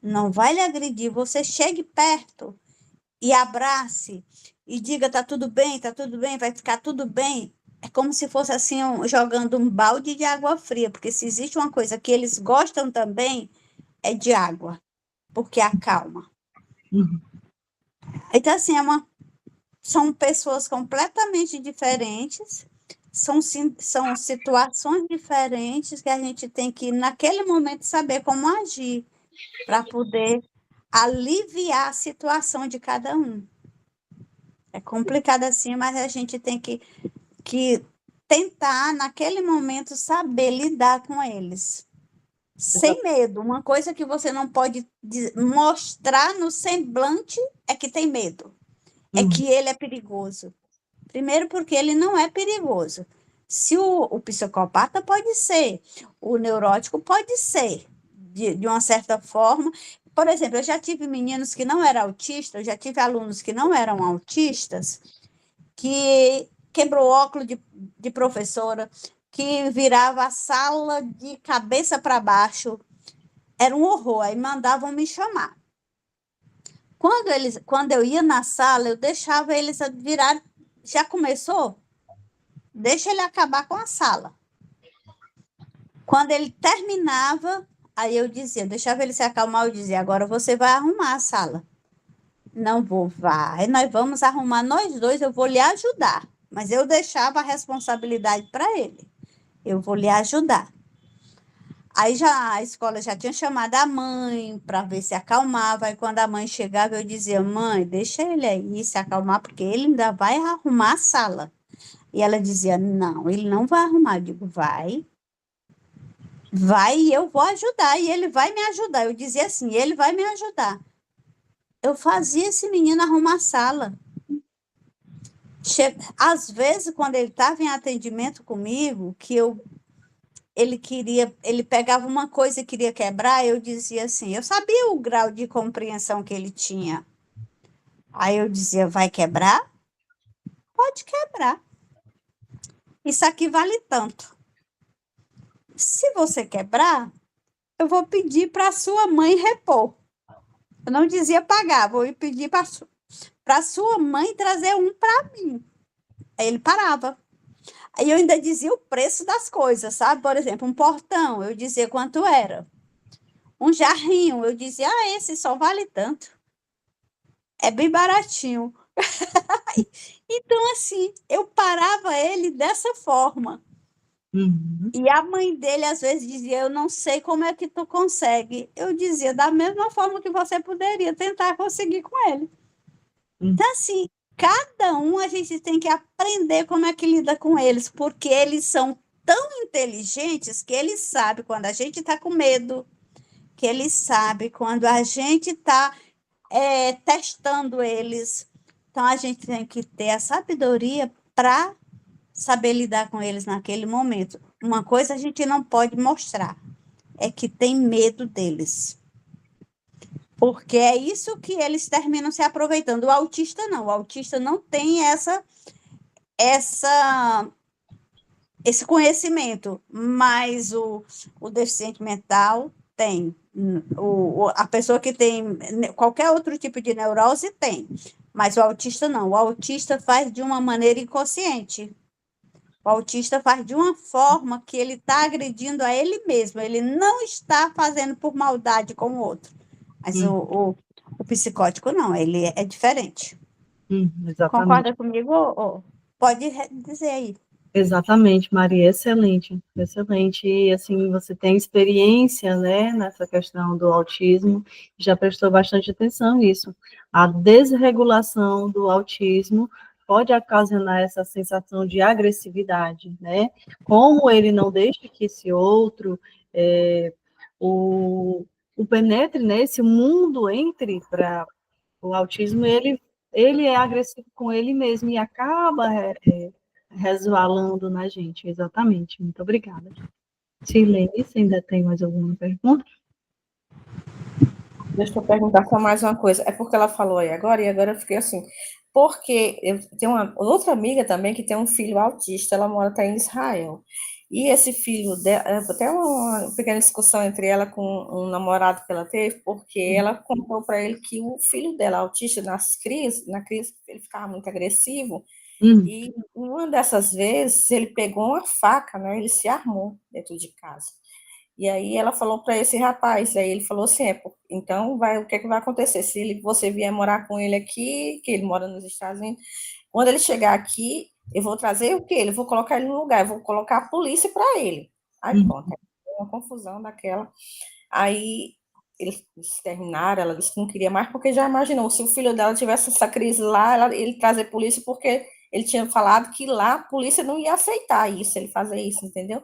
Não vai lhe agredir. Você chegue perto e abrace e diga, tá tudo bem, vai ficar tudo bem. É como se fosse assim, jogando um balde de água fria, porque se existe uma coisa que eles gostam também, é de água, porque acalma. Então, assim, são pessoas completamente diferentes, são situações diferentes que a gente tem que, naquele momento, saber como agir para poder aliviar a situação de cada um. É complicado assim, mas a gente tem que tentar, naquele momento, saber lidar com eles. Sem medo. Uma coisa que você não pode mostrar no semblante é que tem medo. É que ele é perigoso. Primeiro, porque ele não é perigoso. Se o psicopata pode ser, o neurótico pode ser, de uma certa forma. Por exemplo, eu já tive meninos que não eram autistas, eu já tive alunos que não eram autistas, que quebrou óculos de professora, que virava a sala de cabeça para baixo. Era um horror, aí mandavam me chamar. Quando eu ia na sala, eu deixava eles virar. Já começou? Deixa ele acabar com a sala. Quando ele terminava, aí eu dizia, deixava ele se acalmar, eu dizia, agora você vai arrumar a sala. Não vou, vai, nós vamos arrumar nós dois, eu vou lhe ajudar. Mas eu deixava a responsabilidade para ele. Eu vou lhe ajudar. Aí a escola já tinha chamado a mãe para ver se acalmava. Aí quando a mãe chegava, eu dizia, mãe, deixa ele aí se acalmar, porque ele ainda vai arrumar a sala. E ela dizia, não, ele não vai arrumar. Eu digo, vai e eu vou ajudar, e ele vai me ajudar. Eu dizia assim, ele vai me ajudar. Eu fazia esse menino arrumar a sala. Às vezes, quando ele estava em atendimento comigo, que eu ele pegava uma coisa e queria quebrar, eu dizia assim, eu sabia o grau de compreensão que ele tinha. Aí eu dizia, vai quebrar? Pode quebrar. Isso aqui vale tanto. Se você quebrar, eu vou pedir para sua mãe repor. Eu não dizia pagar, vou pedir para sua mãe trazer um para mim. Aí ele parava. Aí eu ainda dizia o preço das coisas, sabe? Por exemplo, um portão, eu dizia quanto era. Um jarrinho, eu dizia, esse só vale tanto. É bem baratinho. Então, assim, eu parava ele dessa forma. Uhum. E a mãe dele, às vezes, dizia, eu não sei como é que tu consegue. Eu dizia, da mesma forma que você poderia tentar conseguir com ele. Então, assim, cada um a gente tem que aprender como é que lida com eles, porque eles são tão inteligentes que eles sabem quando a gente está com medo, que eles sabem quando a gente está testando eles. Então, a gente tem que ter a sabedoria para saber lidar com eles naquele momento. Uma coisa a gente não pode mostrar, é que tem medo deles. Porque é isso que eles terminam se aproveitando. O autista não tem esse conhecimento, mas o deficiente mental tem. A pessoa que tem qualquer outro tipo de neurose tem, mas o autista não. O autista faz de uma maneira inconsciente. O autista faz de uma forma que ele está agredindo a ele mesmo. Ele não está fazendo por maldade com o outro. Mas o psicótico não, ele é diferente. Exatamente. Concorda comigo? Pode dizer aí. Exatamente, Maria, excelente, excelente. E assim, você tem experiência, né, nessa questão do autismo, já prestou bastante atenção nisso. A desregulação do autismo pode ocasionar essa sensação de agressividade, né? Como ele não deixa que esse outro o penetre nesse mundo entre para o autismo, ele é agressivo com ele mesmo e acaba resvalando na gente, exatamente. Muito obrigada. Silene, você ainda tem mais alguma pergunta? Deixa eu perguntar só mais uma coisa. É porque ela falou aí agora, e agora eu fiquei assim. Porque eu tenho uma outra amiga também que tem um filho autista, ela mora até em Israel. E esse filho dela, até uma pequena discussão entre ela com um namorado que ela teve, porque ela contou para ele que o filho dela, autista, na crise, ele ficava muito agressivo. E uma dessas vezes ele pegou uma faca, né? Ele se armou dentro de casa. E aí ela falou para esse rapaz, aí ele falou assim, então o que é que vai acontecer? Se você vier morar com ele aqui, que ele mora nos Estados Unidos, quando ele chegar aqui, eu vou trazer o quê? Eu vou colocar ele no lugar, eu vou colocar a polícia para ele. Aí pronto, uma confusão daquela. Aí eles terminaram, ela disse que não queria mais, porque já imaginou, se o filho dela tivesse essa crise lá, ele trazer polícia, porque ele tinha falado que lá a polícia não ia aceitar isso, ele fazer isso, entendeu?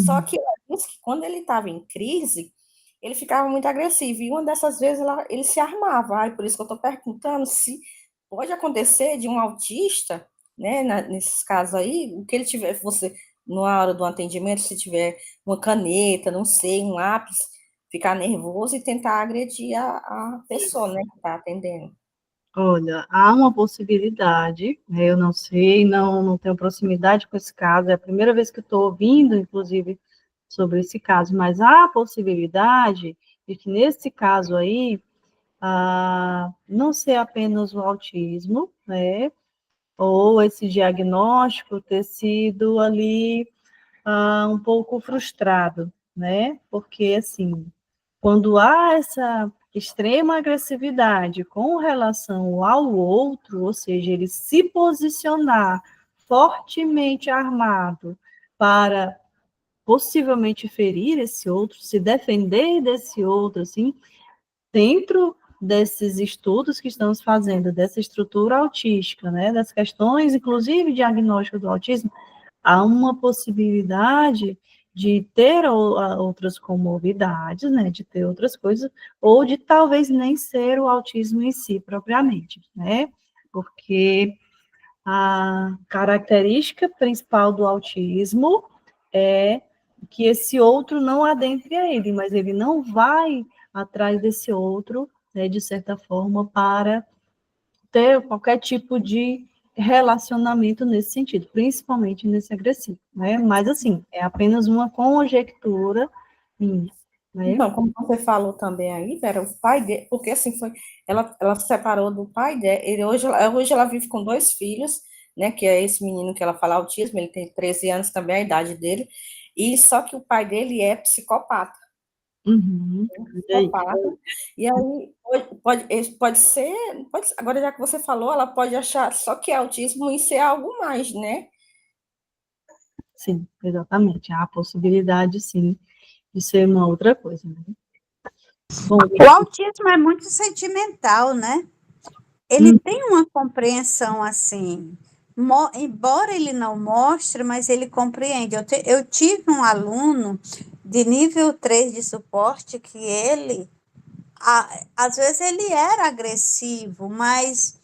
Só que ela disse que quando ele estava em crise, ele ficava muito agressivo. E uma dessas vezes ele se armava. Por isso que eu estou perguntando se pode acontecer de um autista, né, nesses casos aí, o que ele tiver, você, na hora do atendimento, se tiver uma caneta, não sei, um lápis, ficar nervoso e tentar agredir a pessoa, né, que está atendendo. Olha, há uma possibilidade, eu não sei, não tenho proximidade com esse caso, é a primeira vez que estou ouvindo, inclusive, sobre esse caso, mas há a possibilidade de que, nesse caso aí, não ser apenas o autismo, né, ou esse diagnóstico ter sido ali um pouco frustrado, né, porque, assim, quando há essa extrema agressividade com relação ao outro, ou seja, ele se posicionar fortemente armado para possivelmente ferir esse outro, se defender desse outro, assim, dentro desses estudos que estamos fazendo, dessa estrutura autística, né, das questões, inclusive, diagnóstico do autismo, há uma possibilidade de ter outras comorbidades, né, de ter outras coisas, ou de talvez nem ser o autismo em si, propriamente, né, porque a característica principal do autismo é que esse outro não adentre a ele, mas ele não vai atrás desse outro, né, de certa forma, para ter qualquer tipo de relacionamento nesse sentido, principalmente nesse agressivo, né? Mas, assim, é apenas uma conjectura minha, né? Então, como você falou também aí, Vera, o pai dele, porque assim foi, ela se separou do pai dela, hoje ela vive com 2 filhos, né, que é esse menino que ela fala autismo, ele tem 13 anos também, a idade dele, e só que o pai dele é psicopata, Uhum. E aí? psicopata, e aí pode ser, agora já que você falou, ela pode achar só que é autismo e ser algo mais, né? Sim, exatamente. Há a possibilidade, sim, de ser uma outra coisa, né? Bom, O autismo é muito sentimental, né? Ele tem uma compreensão assim, embora ele não mostre, mas ele compreende. Eu tive um aluno de nível 3 de suporte que ele, às vezes ele era agressivo, mas,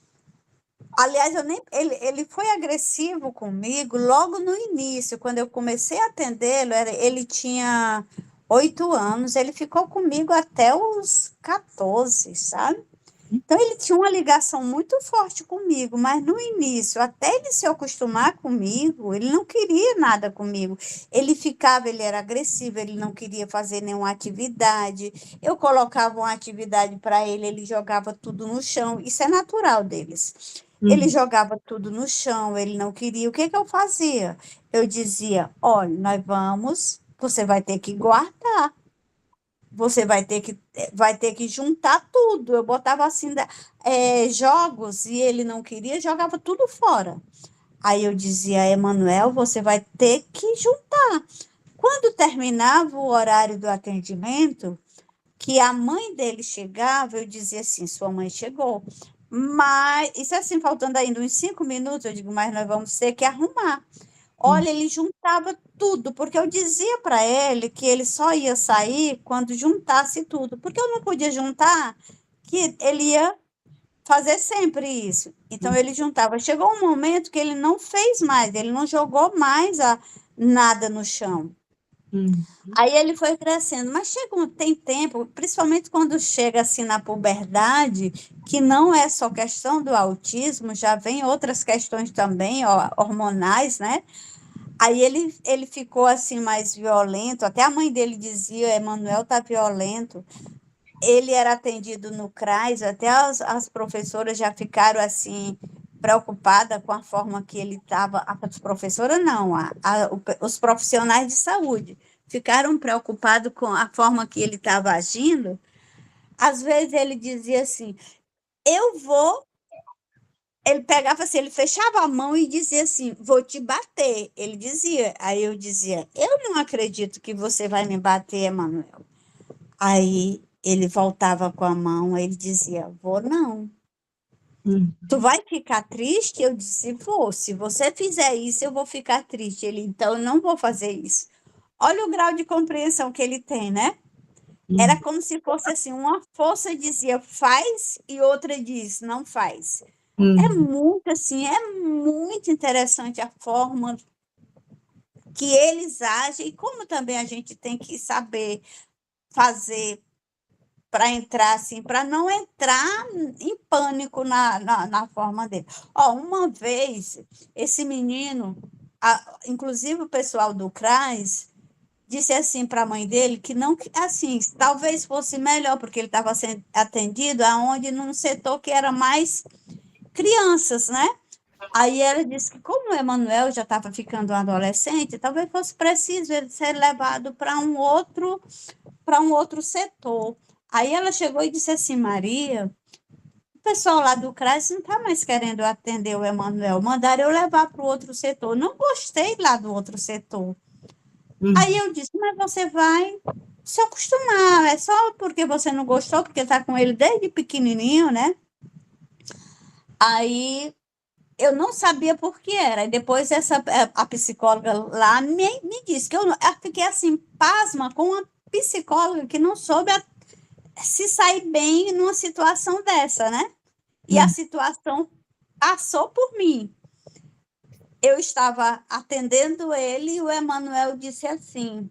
aliás, ele foi agressivo comigo logo no início, quando eu comecei a atendê-lo, ele tinha 8 anos, ele ficou comigo até os 14, sabe? Então, ele tinha uma ligação muito forte comigo, mas no início, até ele se acostumar comigo, ele não queria nada comigo. Ele era agressivo, ele não queria fazer nenhuma atividade. Eu colocava uma atividade para ele, ele jogava tudo no chão. Isso é natural deles. Ele jogava tudo no chão, ele não queria. O que que eu fazia? Eu dizia: olha, você vai ter que guardar. Você vai ter que juntar tudo. Eu botava assim, jogos, e ele não queria, jogava tudo fora. Aí eu dizia: Emanuel, você vai ter que juntar. Quando terminava o horário do atendimento, que a mãe dele chegava, eu dizia assim: sua mãe chegou. Mas, isso assim, faltando ainda uns 5 minutos, eu digo: mas nós vamos ter que arrumar. Olha, ele juntava tudo, porque eu dizia para ele que ele só ia sair quando juntasse tudo, porque eu não podia juntar, que ele ia fazer sempre isso. Então ele juntava. Chegou um momento que ele não fez mais, ele não jogou mais nada no chão. Aí ele foi crescendo, mas tem tempo, principalmente quando chega assim na puberdade, que não é só questão do autismo, já vem outras questões também, ó, hormonais, né? Aí ele ficou assim mais violento, até a mãe dele dizia: Emanuel tá violento. Ele era atendido no CRAS, até as professoras já ficaram assim preocupadas com a forma que ele estava. As professoras não, os profissionais de saúde ficaram preocupados com a forma que ele estava agindo. Às vezes ele dizia assim: eu vou. Ele pegava assim, ele fechava a mão e dizia assim: vou te bater. Ele dizia. Aí eu dizia: eu não acredito que você vai me bater, Emanuel. Aí ele voltava com a mão, ele dizia: vou não. Tu vai ficar triste? Eu disse: vou. Se você fizer isso, eu vou ficar triste. Ele: então eu não vou fazer isso. Olha o grau de compreensão que ele tem, né? Era como se fosse assim, uma força dizia faz e outra diz não faz. É muito assim, é muito interessante a forma que eles agem e como também a gente tem que saber fazer para entrar assim, para não entrar em pânico na forma dele. Ó, uma vez, esse menino, inclusive o pessoal do CRAS, disse assim para a mãe dele que não, assim, talvez fosse melhor, porque ele estava sendo atendido aonde num setor que era mais crianças, né? Aí ela disse que como o Emanuel já estava ficando um adolescente, talvez fosse preciso ele ser levado para um outro setor. Aí ela chegou e disse assim: Maria, o pessoal lá do CRAS não está mais querendo atender o Emanuel, mandaram eu levar para o outro setor. Não gostei lá do outro setor. Aí eu disse: mas você vai se acostumar, é só porque você não gostou, porque está com ele desde pequenininho, né? Aí eu não sabia por que era. E depois a psicóloga lá me disse que eu fiquei assim, pasma com uma psicóloga que não soube se sair bem numa situação dessa, né? E a situação passou por mim. Eu estava atendendo ele e o Emanuel disse assim: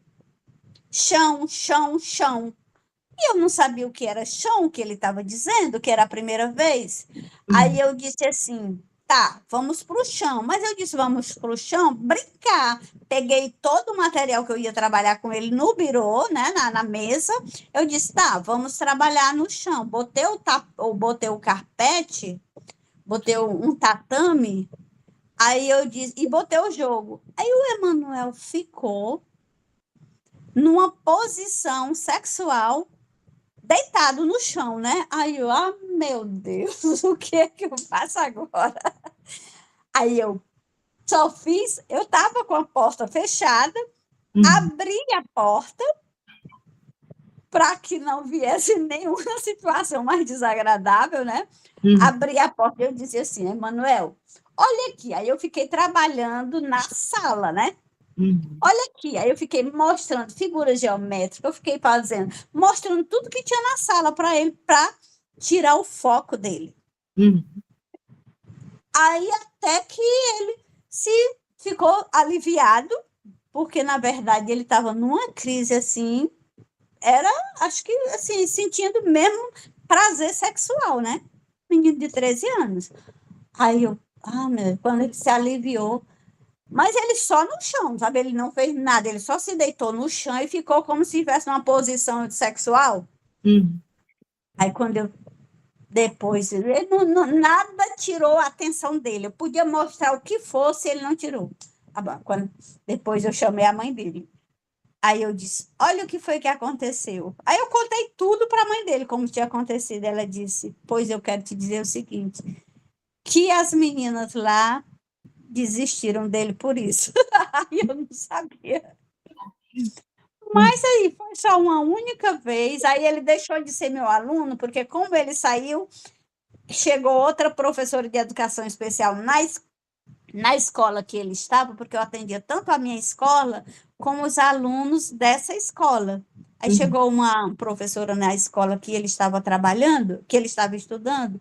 chão, chão, chão. E eu não sabia o que era chão, o que ele estava dizendo, que era a primeira vez. Aí eu disse assim, tá, vamos para o chão. Mas eu disse, vamos para o chão brincar. Peguei todo o material que eu ia trabalhar com ele no birô, né, na mesa. Eu disse, tá, vamos trabalhar no chão. Botei o carpete, botei um tatame, aí eu disse, e botei o jogo. Aí o Emanuel ficou numa posição sexual deitado no chão, né? Aí eu, meu Deus, o que é que eu faço agora? Aí eu só fiz, eu tava com a porta fechada, abri a porta para que não viesse nenhuma situação mais desagradável, né? Abri a porta e eu disse assim, Emanuel, olha aqui. Aí eu fiquei trabalhando na sala, né? Olha aqui. Aí eu fiquei mostrando figuras geométricas, eu fiquei mostrando tudo que tinha na sala para ele, para tirar o foco dele. Aí até que ele se ficou aliviado, porque na verdade ele estava numa crise assim, acho que assim, sentindo mesmo prazer sexual, né? Menino de 13 anos. Aí eu, quando ele se aliviou, mas ele só no chão, sabe? Ele não fez nada, ele só se deitou no chão e ficou como se estivesse numa posição sexual. Aí quando eu depois, ele nada tirou a atenção dele. Eu podia mostrar o que fosse, ele não tirou. Depois eu chamei a mãe dele. Aí eu disse, olha o que foi que aconteceu. Aí eu contei tudo para a mãe dele, como tinha acontecido. Ela disse, pois eu quero te dizer o seguinte, que as meninas lá desistiram dele por isso. Aí eu não sabia. Mas aí foi só uma única vez. Aí ele deixou de ser meu aluno, porque como ele saiu, chegou outra professora de educação especial na escola que ele estava, porque eu atendia tanto a minha escola como os alunos dessa escola. Aí chegou uma professora na escola que ele estava trabalhando, que ele estava estudando,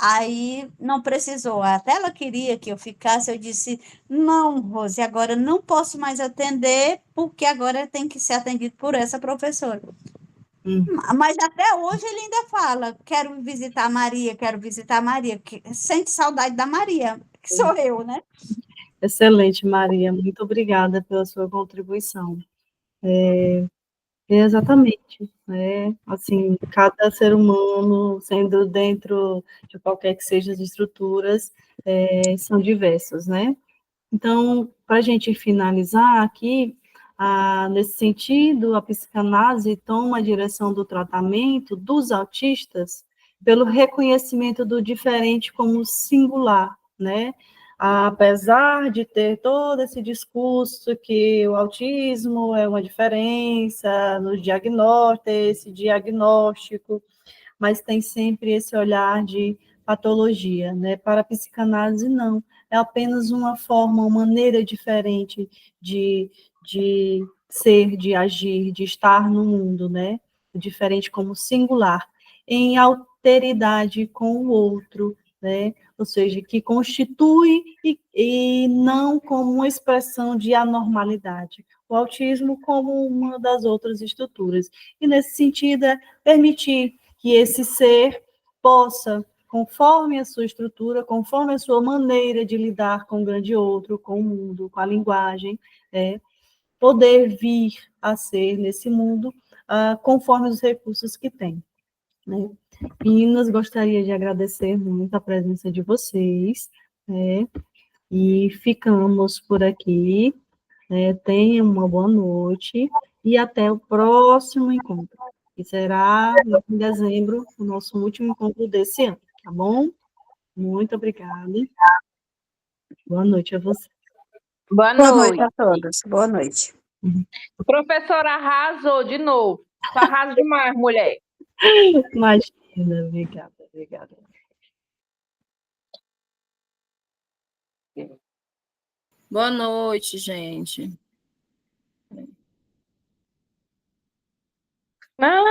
aí não precisou. Até ela queria que eu ficasse, eu disse, não, Rose, agora não posso mais atender, porque agora tem que ser atendido por essa professora. Mas até hoje ele ainda fala, quero visitar a Maria, que sente saudade da Maria, que sou eu, né? Excelente, Maria. Muito obrigada pela sua contribuição. Exatamente, né? Assim, cada ser humano, sendo dentro de qualquer que seja as estruturas, são diversos, né? Então, para a gente finalizar aqui, nesse sentido, a psicanálise toma a direção do tratamento dos autistas pelo reconhecimento do diferente como singular, né? Apesar de ter todo esse discurso que o autismo é uma diferença no diagnóstico, esse diagnóstico, mas tem sempre esse olhar de patologia, né? Para a psicanálise, não. É apenas uma forma, uma maneira diferente de ser, de agir, de estar no mundo, né? Diferente como singular, em alteridade com o outro, né? Ou seja, que constitui e não como uma expressão de anormalidade. O autismo como uma das outras estruturas. E, nesse sentido, é permitir que esse ser possa, conforme a sua estrutura, conforme a sua maneira de lidar com o grande outro, com o mundo, com a linguagem, poder vir a ser nesse mundo conforme os recursos que tem. Né? Meninas, gostaria de agradecer muito a presença de vocês, e ficamos por aqui. Tenham uma boa noite e até o próximo encontro, que será em dezembro, o nosso último encontro desse ano, tá bom? Muito obrigada. Boa noite a você. Boa Boa noite noite. a todos. Boa noite. O professor arrasou de novo. Tu arrasa demais, mulher. Imagina, obrigada. Boa noite, gente. Não,